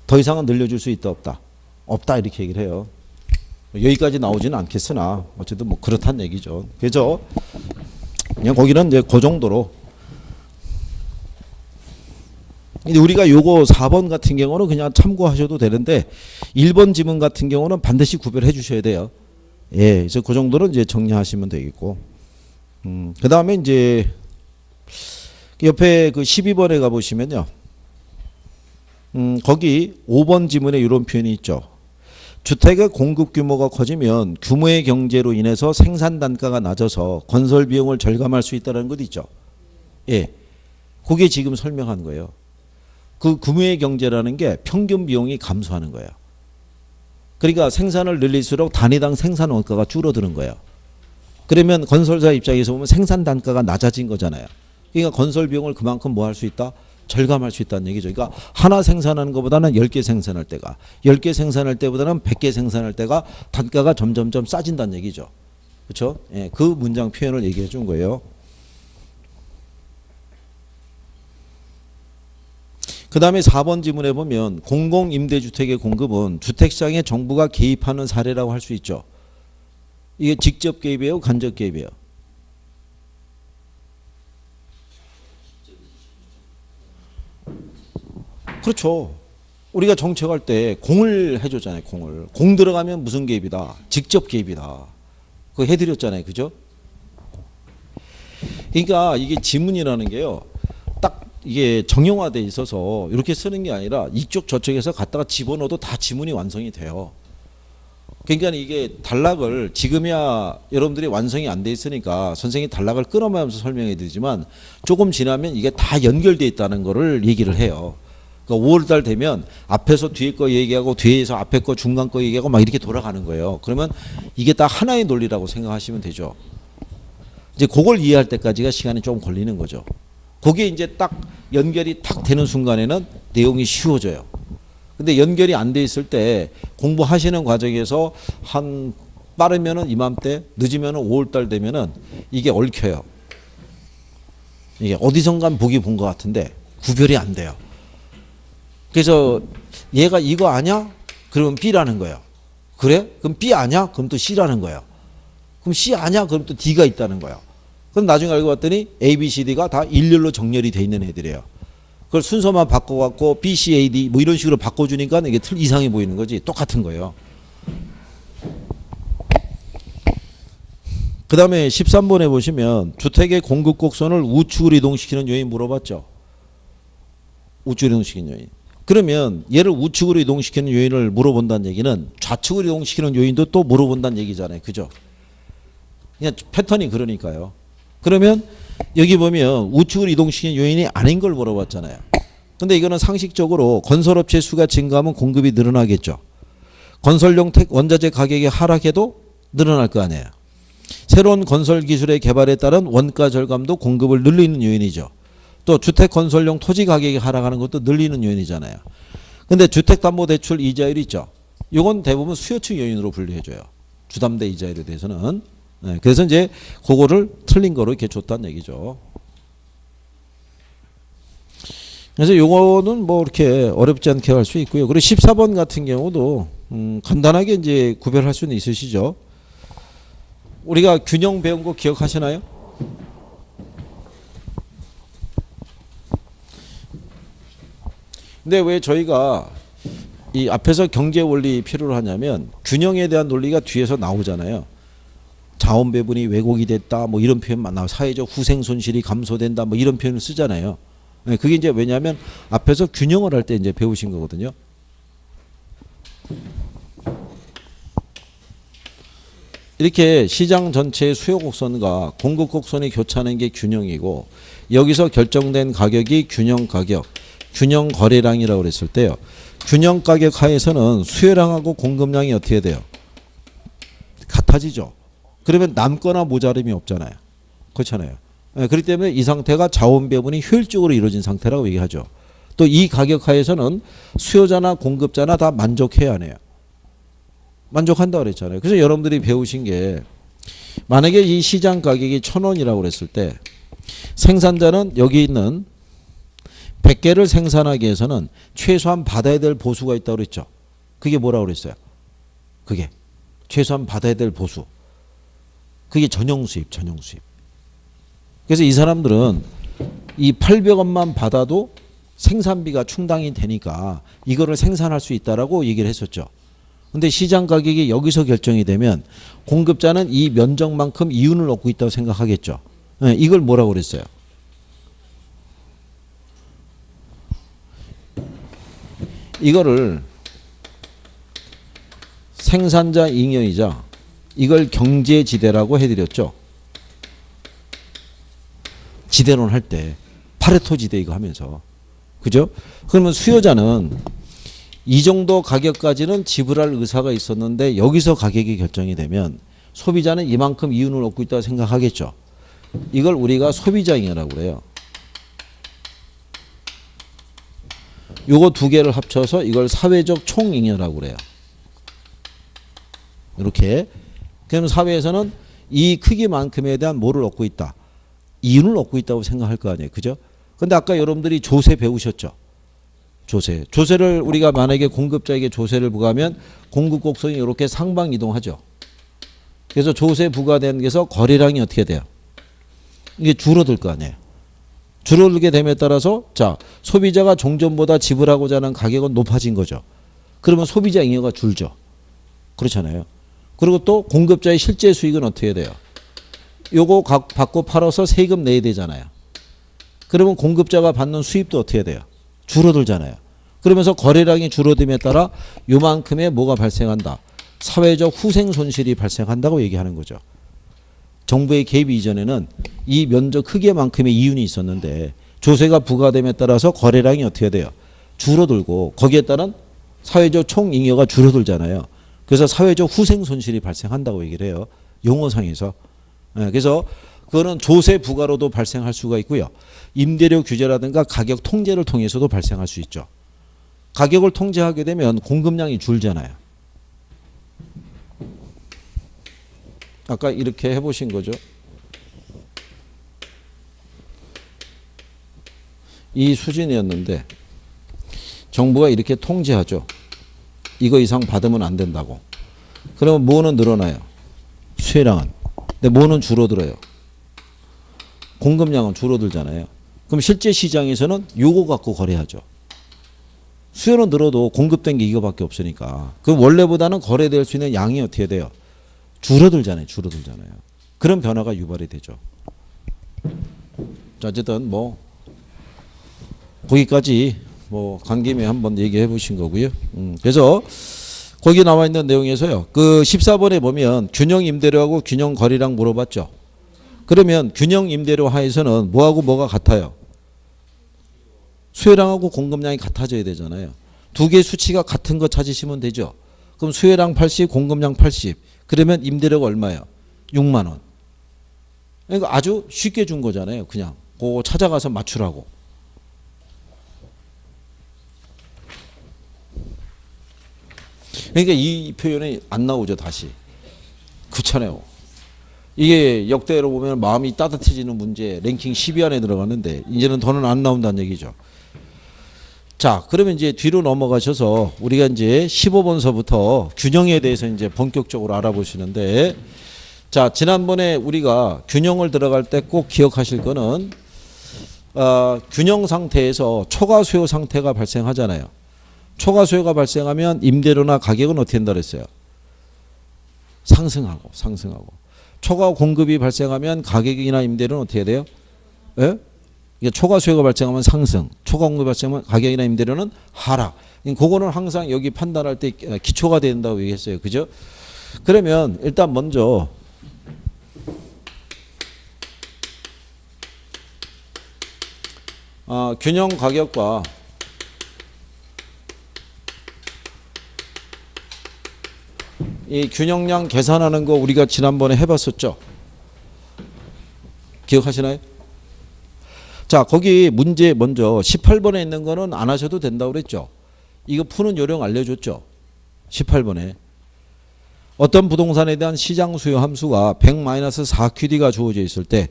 더 이상은 늘려줄 수 있다 없다? 없다 이렇게 얘기를 해요. 여기까지 나오지는 않겠으나 어쨌든 뭐 그렇다는 얘기죠. 그래서 그냥 거기는 이제 그 정도로. 우리가 요거 4번 같은 경우는 그냥 참고하셔도 되는데 1번 지문 같은 경우는 반드시 구별해 주셔야 돼요. 예, 그래서 그 정도는 이제 정리하시면 되겠고. 그 다음에 이제 옆에 그 12번에 가보시면요. 거기 5번 지문에 이런 표현이 있죠. 주택의 공급 규모가 커지면 규모의 경제로 인해서 생산 단가가 낮아서 건설 비용을 절감할 수 있다는 것 있죠. 예, 그게 지금 설명한 거예요. 그 규모의 경제라는 게 평균 비용이 감소하는 거예요. 그러니까 생산을 늘릴수록 단위당 생산 원가가 줄어드는 거예요. 그러면 건설사 입장에서 보면 생산 단가가 낮아진 거잖아요. 그러니까 건설 비용을 그만큼 뭐 할 수 있다? 절감할 수 있다는 얘기죠. 그러니까 하나 생산하는 것보다는 10개 생산할 때가 10개 생산할 때보다는 100개 생산할 때가 단가가 점점점 싸진다는 얘기죠. 그렇죠? 예, 그 문장 표현을 얘기해 준 거예요. 그 다음에 4번 지문에 보면 공공임대주택의 공급은 주택시장에 정부가 개입하는 사례라고 할 수 있죠. 이게 직접 개입이에요? 간접 개입이에요? 그렇죠. 우리가 정책할 때 공을 해줬잖아요. 공 들어가면 무슨 개입이다? 직접 개입이다. 그거 해드렸잖아요. 그죠? 그러니까 이게 지문이라는 게요. 딱 이게 정형화돼 있어서 이렇게 쓰는 게 아니라 이쪽 저쪽에서 갖다가 집어넣어도 다 지문이 완성이 돼요. 그러니까 이게 단락을 지금이야 여러분들이 완성이 안 돼 있으니까 선생님이 단락을 끊어가면서 설명해 드리지만 조금 지나면 이게 다 연결돼 있다는 거를 얘기를 해요. 그러니까 5월달 되면 앞에서 뒤에 거 얘기하고 뒤에서 앞에 거 중간 거 얘기하고 막 이렇게 돌아가는 거예요. 그러면 이게 다 하나의 논리라고 생각하시면 되죠. 이제 그걸 이해할 때까지가 시간이 좀 걸리는 거죠. 그게 이제 딱 연결이 탁 되는 순간에는 내용이 쉬워져요. 근데 연결이 안 돼 있을 때 공부하시는 과정에서 한 빠르면은 이맘때 늦으면은 5월달 되면은 이게 얽혀요. 이게 어디선가 보기 본 것 같은데 구별이 안 돼요. 그래서 얘가 이거 아냐? 그러면 B라는 거예요. 그래? 그럼 B 아냐? 그럼 또 C라는 거예요. 그럼 C 아냐? 그럼 또 D가 있다는 거예요. 그럼 나중에 알고 봤더니 A, B, C, D가 다 일렬로 정렬이 돼 있는 애들이에요. 그걸 순서만 바꿔갖고 B, C, A, D 뭐 이런 식으로 바꿔주니까 이게 틀 이상해 보이는 거지. 똑같은 거예요. 그 다음에 13번에 보시면 주택의 공급 곡선을 우측으로 이동시키는 요인 물어봤죠. 우측으로 이동시키는 요인. 그러면 얘를 우측으로 이동시키는 요인을 물어본다는 얘기는 좌측으로 이동시키는 요인도 또 물어본다는 얘기잖아요. 그죠? 그냥 패턴이 그러니까요. 그러면 여기 보면 우측으로 이동시키는 요인이 아닌 걸 물어봤잖아요. 근데 이거는 상식적으로 건설업체 수가 증가하면 공급이 늘어나겠죠. 건설용 원자재 가격이 하락해도 늘어날 거 아니에요. 새로운 건설 기술의 개발에 따른 원가 절감도 공급을 늘리는 요인이죠. 또 주택 건설용 토지 가격이 하락하는 것도 늘리는 요인이잖아요. 근데 주택담보대출 이자율 있죠. 이건 대부분 수요층 요인으로 분류해줘요. 주담대 이자율에 대해서는. 네, 그래서 이제 그거를 틀린 거로 이렇게 줬다는 얘기죠. 그래서 요거는 뭐 이렇게 어렵지 않게 할 수 있고요. 그리고 14번 같은 경우도 간단하게 이제 구별할 수는 있으시죠. 우리가 균형 배운 거 기억하시나요? 근데 왜 저희가 이 앞에서 경제 원리 필요로 하냐면 균형에 대한 논리가 뒤에서 나오잖아요. 자원 배분이 왜곡이 됐다 뭐 이런 표현만 나와. 사회적 후생 손실이 감소된다 뭐 이런 표현을 쓰잖아요. 그게 이제 왜냐하면 앞에서 균형을 할 때 이제 배우신 거거든요. 이렇게 시장 전체의 수요 곡선과 공급 곡선이 교차하는 게 균형이고 여기서 결정된 가격이 균형 가격, 균형 거래량이라고 그랬을 때요. 균형 가격 하에서는 수요량하고 공급량이 어떻게 돼요? 같아지죠. 그러면 남거나 모자름이 없잖아요. 그렇잖아요. 그렇기 때문에 이 상태가 자원 배분이 효율적으로 이루어진 상태라고 얘기하죠. 또 이 가격 하에서는 수요자나 공급자나 다 만족해야 하네요. 만족한다고 그랬잖아요. 그래서 여러분들이 배우신 게 만약에 이 시장 가격이 1,000원이라고 그랬을 때 생산자는 여기 있는 100개를 생산하기 위해서는 최소한 받아야 될 보수가 있다고 그랬죠. 그게 뭐라고 그랬어요? 그게 최소한 받아야 될 보수. 그게 전용 수입, 전용 수입. 그래서 이 사람들은 이 800원만 받아도 생산비가 충당이 되니까 이거를 생산할 수 있다라고 얘기를 했었죠. 근데 시장 가격이 여기서 결정이 되면 공급자는 이 면적만큼 이윤을 얻고 있다고 생각하겠죠. 네, 이걸 뭐라고 그랬어요? 이거를 생산자 잉여이자 이걸 경제지대라고 해드렸죠. 지대론 할 때 파레토 지대 이거 하면서 그죠? 그러면 수요자는 이 정도 가격까지는 지불할 의사가 있었는데 여기서 가격이 결정이 되면 소비자는 이만큼 이윤을 얻고 있다고 생각하겠죠. 이걸 우리가 소비자 잉여라고 그래요. 요거 두 개를 합쳐서 이걸 사회적 총잉여라고 그래요. 이렇게. 그러면 사회에서는 이 크기만큼에 대한 뭐를 얻고 있다? 이윤을 얻고 있다고 생각할 거 아니에요. 그죠? 근데 아까 여러분들이 조세 배우셨죠? 조세. 조세를 우리가 만약에 공급자에게 조세를 부과하면 공급 곡선이 이렇게 상방 이동하죠. 그래서 조세 부과되는 게서 거래량이 어떻게 돼요? 이게 줄어들 거 아니에요. 줄어들게 됨에 따라서 자 소비자가 종전보다 지불하고자 하는 가격은 높아진 거죠. 그러면 소비자 잉여가 줄죠. 그렇잖아요. 그리고 또 공급자의 실제 수익은 어떻게 돼요? 요거 받고 팔아서 세금 내야 되잖아요. 그러면 공급자가 받는 수입도 어떻게 돼요? 줄어들잖아요. 그러면서 거래량이 줄어듦에 따라 요만큼의 뭐가 발생한다? 사회적 후생 손실이 발생한다고 얘기하는 거죠. 정부의 개입 이전에는 이 면적 크기만큼의 이윤이 있었는데 조세가 부과됨에 따라서 거래량이 어떻게 돼요? 줄어들고 거기에 따른 사회적 총잉여가 줄어들잖아요. 그래서 사회적 후생 손실이 발생한다고 얘기를 해요. 용어상에서. 그래서 그거는 조세 부과로도 발생할 수가 있고요. 임대료 규제라든가 가격 통제를 통해서도 발생할 수 있죠. 가격을 통제하게 되면 공급량이 줄잖아요. 아까 이렇게 해보신 거죠. 이 수준이었는데 정부가 이렇게 통제하죠. 이거 이상 받으면 안 된다고. 그러면 뭐는 늘어나요? 수혜량은. 근데 뭐는 줄어들어요? 공급량은 줄어들잖아요. 그럼 실제 시장에서는 요거 갖고 거래하죠. 수요는 늘어도 공급된 게 이거밖에 없으니까. 그럼 원래보다는 거래될 수 있는 양이 어떻게 돼요? 줄어들잖아요. 줄어들잖아요. 그런 변화가 유발이 되죠. 자, 어쨌든 뭐 거기까지 뭐 간 김에 한번 얘기해 보신 거고요. 그래서 거기 나와 있는 내용에서요. 그 14번에 보면 균형 임대료하고 균형 거래량 물어봤죠. 그러면 균형 임대료 하에서는 뭐하고 뭐가 같아요? 수요량하고 공급량이 같아져야 되잖아요. 두 개의 수치가 같은 거 찾으시면 되죠. 그럼 수요량 80, 공급량 80. 그러면 임대료가 얼마예요? 6만 원. 그러니까 아주 쉽게 준 거잖아요. 그냥 그거 찾아가서 맞추라고. 그러니까 이 표현이 안 나오죠. 다시. 그렇잖아요. 이게 역대로 보면 마음이 따뜻해지는 문제 랭킹 10위 안에 들어갔는데 이제는 더는 안 나온다는 얘기죠. 자, 그러면 이제 뒤로 넘어가셔서 우리가 이제 15번서부터 균형에 대해서 이제 본격적으로 알아보시는데, 자, 지난번에 우리가 균형을 들어갈 때 꼭 기억하실 거는 균형 상태에서 초과 수요 상태가 발생하잖아요. 초과 수요가 발생하면 임대료나 가격은 어떻게 된다 그랬어요? 상승하고. 초과 공급이 발생하면 가격이나 임대료는 어떻게 돼요? 예? 이게 초과 수요가 발생하면 상승, 초과 공급이 발생하면 가격이나 임대료는 하락. 그거는 항상 여기 판단할 때 기초가 된다고 얘기했어요. 그죠? 그러면 일단 먼저 균형 가격과 이 균형량 계산하는 거 우리가 지난번에 해봤었죠? 기억하시나요? 자, 거기 문제 먼저 18번에 있는 거는 안 하셔도 된다고 그랬죠? 이거 푸는 요령 알려줬죠? 18번에. 어떤 부동산에 대한 시장 수요 함수가 100-4QD가 주어져 있을 때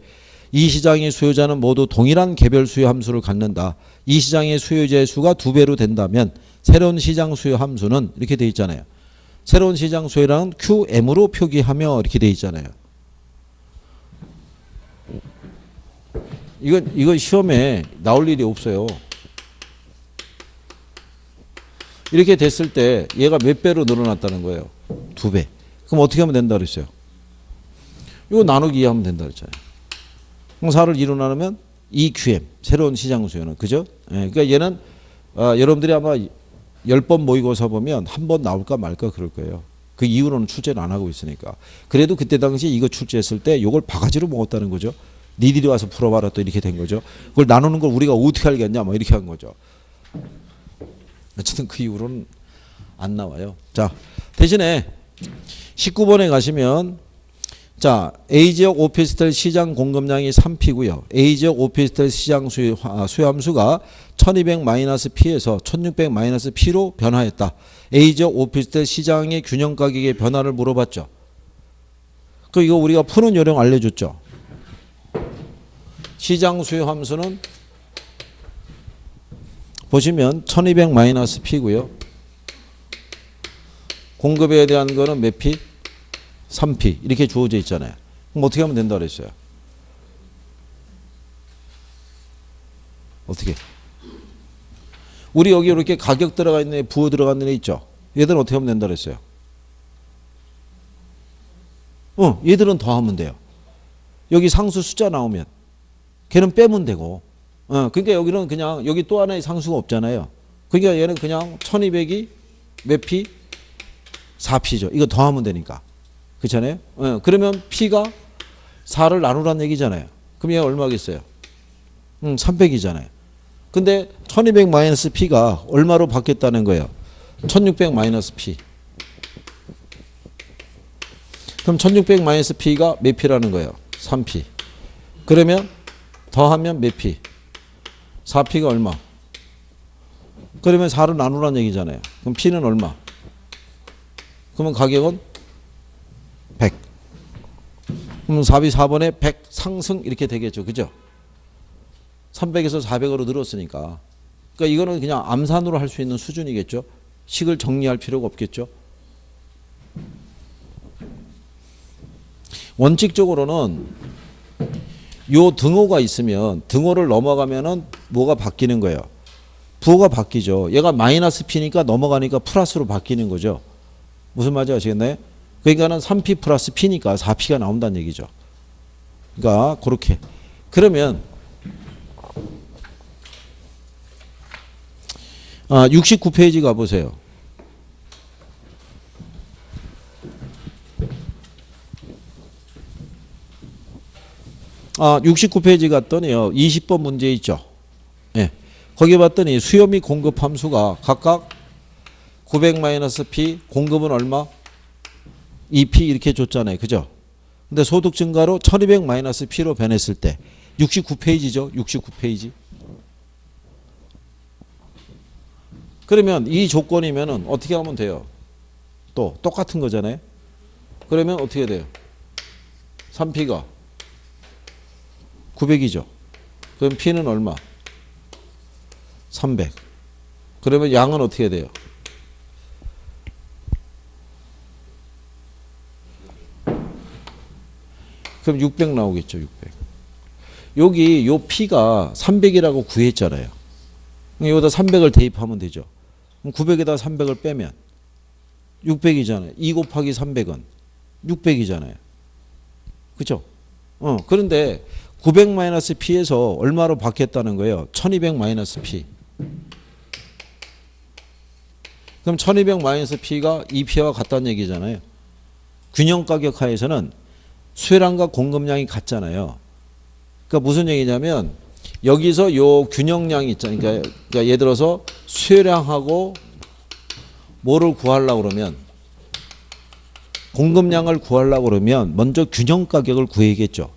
이 시장의 수요자는 모두 동일한 개별 수요 함수를 갖는다. 이 시장의 수요자의 수가 2배로 된다면 새로운 시장 수요 함수는 이렇게 돼 있잖아요. 새로운 시장 수요량은 QM으로 표기하며 이렇게 돼 있잖아요. 이건 시험에 나올 일이 없어요. 이렇게 됐을 때 얘가 몇 배로 늘어났다는 거예요? 2배. 그럼 어떻게 하면 된다 그랬어요? 이거 나누기 2 하면 된다 그랬잖아요. 그럼 4를 2로 나누면 2QM, 새로운 시장 수요는. 그죠? 예, 그러니까 얘는 여러분들이 아마 10번 모의고사 보면 한 번 나올까 말까 그럴 거예요. 그 이후로는 출제를 안 하고 있으니까. 그래도 그때 당시 이거 출제했을 때 이걸 바가지로 먹었다는 거죠. 니들이 와서 풀어봐라 또 이렇게 된 거죠. 그걸 나누는 걸 우리가 어떻게 알겠냐 뭐 이렇게 한 거죠. 어쨌든 그 이후로는 안 나와요. 자, 대신에 19번에 가시면 자, A지역 오피스텔 시장 공급량이 3P고요. A지역 오피스텔 시장 수요함수가 1200-P에서 1600-P로 변화했다. A지역 오피스텔 시장의 균형 가격의 변화를 물어봤죠. 그 이거 우리가 푸는 요령 알려줬죠. 시장 수요 함수는 보시면 1200-P고요. 공급에 대한 거는 몇 P? 3P 이렇게 주어져 있잖아요. 그럼 어떻게 하면 된다 그랬어요? 어떻게? 우리 여기 이렇게 가격 들어가 있는 애, 부호 들어가 있는 애 있죠? 얘들은 어떻게 하면 된다 그랬어요? 얘들은 더하면 돼요. 여기 상수 숫자 나오면 걔는 빼면 되고. 그러니까 여기는 그냥 여기 또 하나의 상수가 없잖아요. 그러니까 얘는 그냥 1200이 몇 P? 4P죠. 이거 더하면 되니까. 그렇잖아요. 그러면 P가 4를 나누라는 얘기잖아요. 그럼 얘가 얼마겠어요? 300이잖아요. 근데 1200-P가 얼마로 바뀌었다는 거예요? 1600-P. 그럼 1600-P가 몇 P라는 거예요? 3P. 그러면 더하면 몇 P? 4P가 얼마? 그러면 4를 나누라는 얘기잖아요. 그럼 P는 얼마? 그러면 가격은 100. 그럼 4비 4번에 100 상승 이렇게 되겠죠. 그죠? 300에서 400으로 늘었으니까. 그러니까 이거는 그냥 암산으로 할 수 있는 수준이겠죠. 식을 정리할 필요가 없겠죠. 원칙적으로는 요 등호가 있으면 등호를 넘어가면은 뭐가 바뀌는 거예요? 부호가 바뀌죠. 얘가 마이너스 P니까 넘어가니까 플러스로 바뀌는 거죠. 무슨 말인지 아시겠나요? 그러니까는 3P 플러스 P니까 4P가 나온다는 얘기죠. 그러니까 그렇게. 그러면 69페이지 가보세요. 69페이지 갔더니요. 20번 문제 있죠. 예. 거기 봤더니 수요 및 공급 함수가 각각 900-P, 공급은 얼마? 2P 이렇게 줬잖아요. 그죠? 근데 소득 증가로 1200-P로 변했을 때 69페이지죠. 69페이지. 그러면 이 조건이면은 어떻게 하면 돼요? 또 똑같은 거잖아요. 그러면 어떻게 돼요? 3P가 900이죠. 그럼 P는 얼마? 300. 그러면 양은 어떻게 돼요? 그럼 600 나오겠죠. 600. 여기 요 P가 300이라고 구했잖아요. 여기다 300을 대입하면 되죠. 그럼 900에다 300을 빼면 600이잖아요. 2 곱하기 300은 600이잖아요. 그렇죠? 그런데 900 마이너스 P에서 얼마로 바뀌었다는 거예요? 1200 마이너스 P. 그럼 1200 마이너스 P가 이 P와 같다는 얘기잖아요. 균형 가격 하에서는 수혜량과 공급량이 같잖아요. 그러니까 무슨 얘기냐면 여기서 요 균형량이 있잖아요. 그러니까 예를 들어서 수혜량하고 뭐를 구하려고 그러면 공급량을 구하려고 그러면 먼저 균형 가격을 구해야겠죠.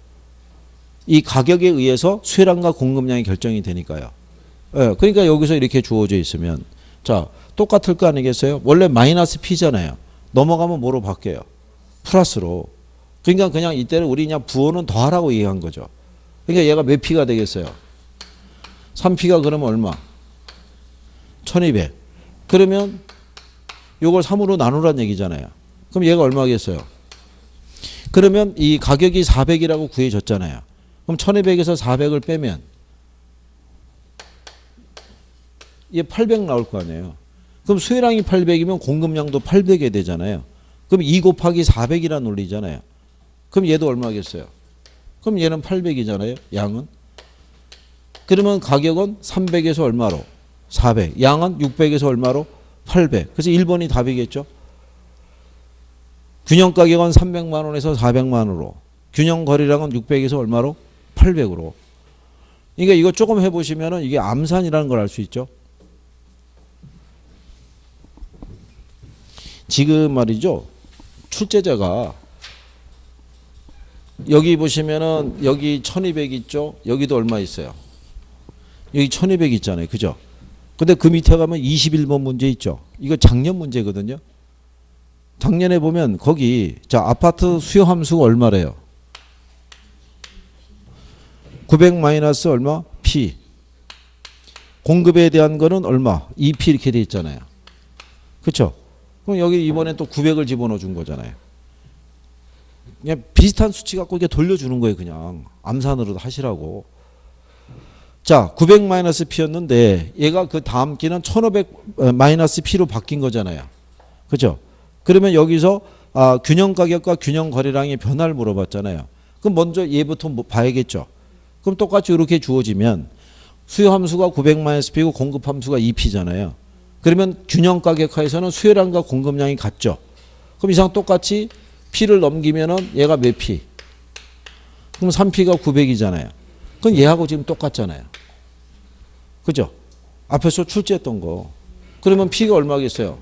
이 가격에 의해서 수혜량과 공급량이 결정이 되니까요. 예, 그러니까 여기서 이렇게 주어져 있으면 자 똑같을 거 아니겠어요? 원래 마이너스 P잖아요. 넘어가면 뭐로 바뀌어요? 플러스로. 그러니까 그냥 이때는 우리 그냥 부호는 더하라고 얘기한 거죠. 그러니까 얘가 몇 P가 되겠어요? 3P가 그러면 얼마? 1200. 그러면 요걸 3으로 나누란 얘기잖아요. 그럼 얘가 얼마겠어요? 그러면 이 가격이 400이라고 구해졌잖아요. 그럼 1200에서 400을 빼면 얘 800 나올 거 아니에요. 그럼 수혜량이 800이면 공급량도 800이 되잖아요. 그럼 2 곱하기 400이라는 논리잖아요. 그럼 얘도 얼마겠어요? 그럼 얘는 800이잖아요. 양은. 그러면 가격은 300에서 얼마로? 400. 양은 600에서 얼마로? 800. 그래서 1번이 답이겠죠. 균형 가격은 300만 원에서 400만 원으로. 균형 거래량은 600에서 얼마로? 800으로. 그러니까 이거 조금 해보시면은 이게 암산이라는 걸 알 수 있죠. 지금 말이죠. 출제자가 여기 보시면은 여기 1200 있죠. 여기도 얼마 있어요? 여기 1200 있잖아요. 그죠? 근데 그 밑에 가면 21번 문제 있죠. 이거 작년 문제거든요. 작년에 보면 거기 자 아파트 수요 함수가 얼마래요? 900 마이너스 얼마? P. 공급에 대한 거는 얼마? 2P 이렇게 돼 있잖아요. 그렇죠? 그럼 여기 이번에 또 900을 집어넣어 준 거잖아요. 그냥 비슷한 수치 갖고 이렇게 돌려주는 거예요. 그냥 암산으로 하시라고. 자, 900 마이너스 P였는데 얘가 그 다음 기는 1500 마이너스 P로 바뀐 거잖아요. 그렇죠? 그러면 여기서 균형 가격과 균형 거래량의 변화를 물어봤잖아요. 그럼 먼저 얘부터 봐야겠죠. 그럼 똑같이 이렇게 주어지면 수요 함수가 900 마이너스 P고 공급 함수가 2P잖아요. 그러면 균형 가격 하에서는 수요량과 공급량이 같죠. 그럼 이상 똑같이 P를 넘기면은 얘가 몇 P? 그럼 3P가 900이잖아요. 그럼 얘하고 지금 똑같잖아요. 그죠? 앞에서 출제했던 거. 그러면 P가 얼마겠어요?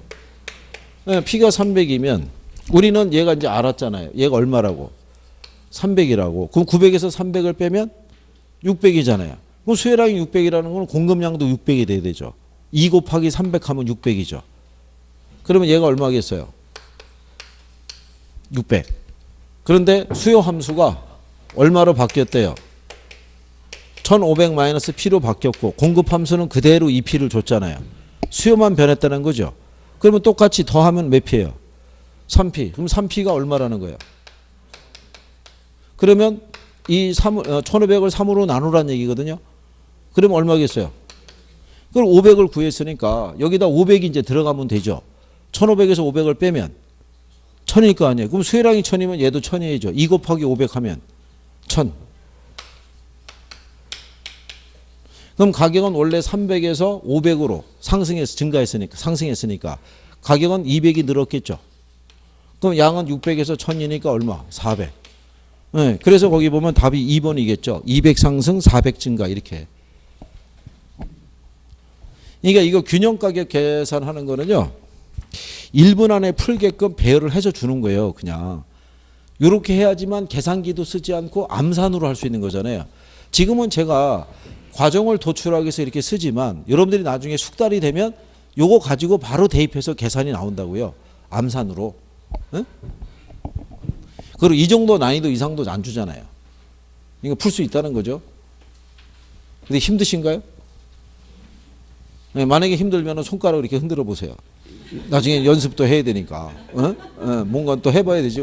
네, P가 300이면 우리는 얘가 이제 알았잖아요. 얘가 얼마라고? 300이라고. 그럼 900에서 300을 빼면 600이잖아요. 그럼 수혜량이 600이라는 건 공급량도 600이 돼야 되죠. 2 곱하기 300 하면 600이죠. 그러면 얘가 얼마겠어요? 600. 그런데 수요 함수가 얼마로 바뀌었대요? 1500 마이너스 P로 바뀌었고 공급 함수는 그대로 2P를 줬잖아요. 수요만 변했다는 거죠. 그러면 똑같이 더하면 몇 P예요? 3P. 그럼 3P가 얼마라는 거예요? 그러면 이 1500을 3으로 나누라는 얘기거든요. 그러면 얼마겠어요? 그럼 500을 구했으니까 여기다 500이 이제 들어가면 되죠. 1500에서 500을 빼면 1000일 거 아니에요. 그럼 수혜량이 1000이면 얘도 1000이죠. 2 곱하기 500 하면 1000. 그럼 가격은 원래 300에서 500으로 상승했으니까 가격은 200이 늘었겠죠. 그럼 양은 600에서 1000이니까 얼마? 400. 네, 그래서 거기 보면 답이 2번이겠죠. 200 상승 400 증가 이렇게. 그러니까 이거 균형 가격 계산하는 거는요. 1분 안에 풀게끔 배열을 해서 주는 거예요. 그냥. 이렇게 해야지만 계산기도 쓰지 않고 암산으로 할 수 있는 거잖아요. 지금은 제가 과정을 도출하기 위해서 이렇게 쓰지만 여러분들이 나중에 숙달이 되면 요거 가지고 바로 대입해서 계산이 나온다고요. 암산으로. 응? 그리고 이 정도 난이도 이상도 안 주잖아요. 이거 풀 수 있다는 거죠. 근데 힘드신가요? 만약에 힘들면 손가락을 이렇게 흔들어 보세요. 나중에 연습도 해야 되니까. 뭔가 또 해봐야 되지.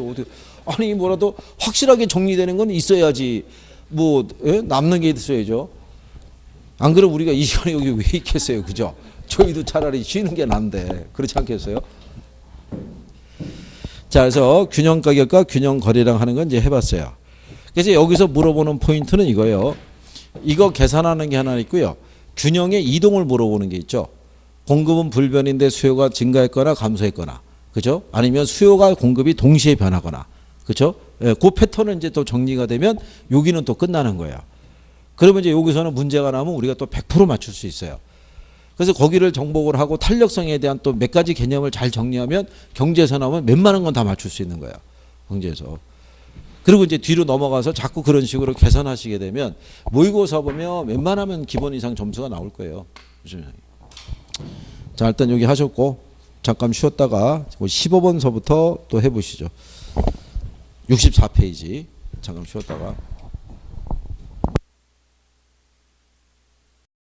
아니 뭐라도 확실하게 정리되는 건 있어야지. 뭐 남는 게 있어야죠. 안 그러면 우리가 이 시간에 여기 왜 있겠어요, 그죠? 저희도 차라리 쉬는 게 난데 그렇지 않겠어요? 자, 그래서 균형 가격과 균형 거래량 하는 건 이제 해봤어요. 그래서 여기서 물어보는 포인트는 이거예요. 이거 계산하는 게 하나 있고요. 균형의 이동을 물어보는 게 있죠. 공급은 불변인데 수요가 증가했거나 감소했거나, 그죠? 아니면 수요가 공급이 동시에 변하거나, 그죠? 그 패턴은 이제 또 정리가 되면 여기는 또 끝나는 거예요. 그러면 이제 여기서는 문제가 나면 우리가 또 100% 맞출 수 있어요. 그래서 거기를 정복을 하고 탄력성에 대한 또 몇 가지 개념을 잘 정리하면 경제에서 나오면 웬만한 건 다 맞출 수 있는 거예요. 경제에서. 그리고 이제 뒤로 넘어가서 자꾸 그런 식으로 계산하시게 되면 모의고사 보면 웬만하면 기본 이상 점수가 나올 거예요. 자, 일단 여기 하셨고 잠깐 쉬었다가 15번서부터 또 해보시죠. 64페이지 잠깐 쉬었다가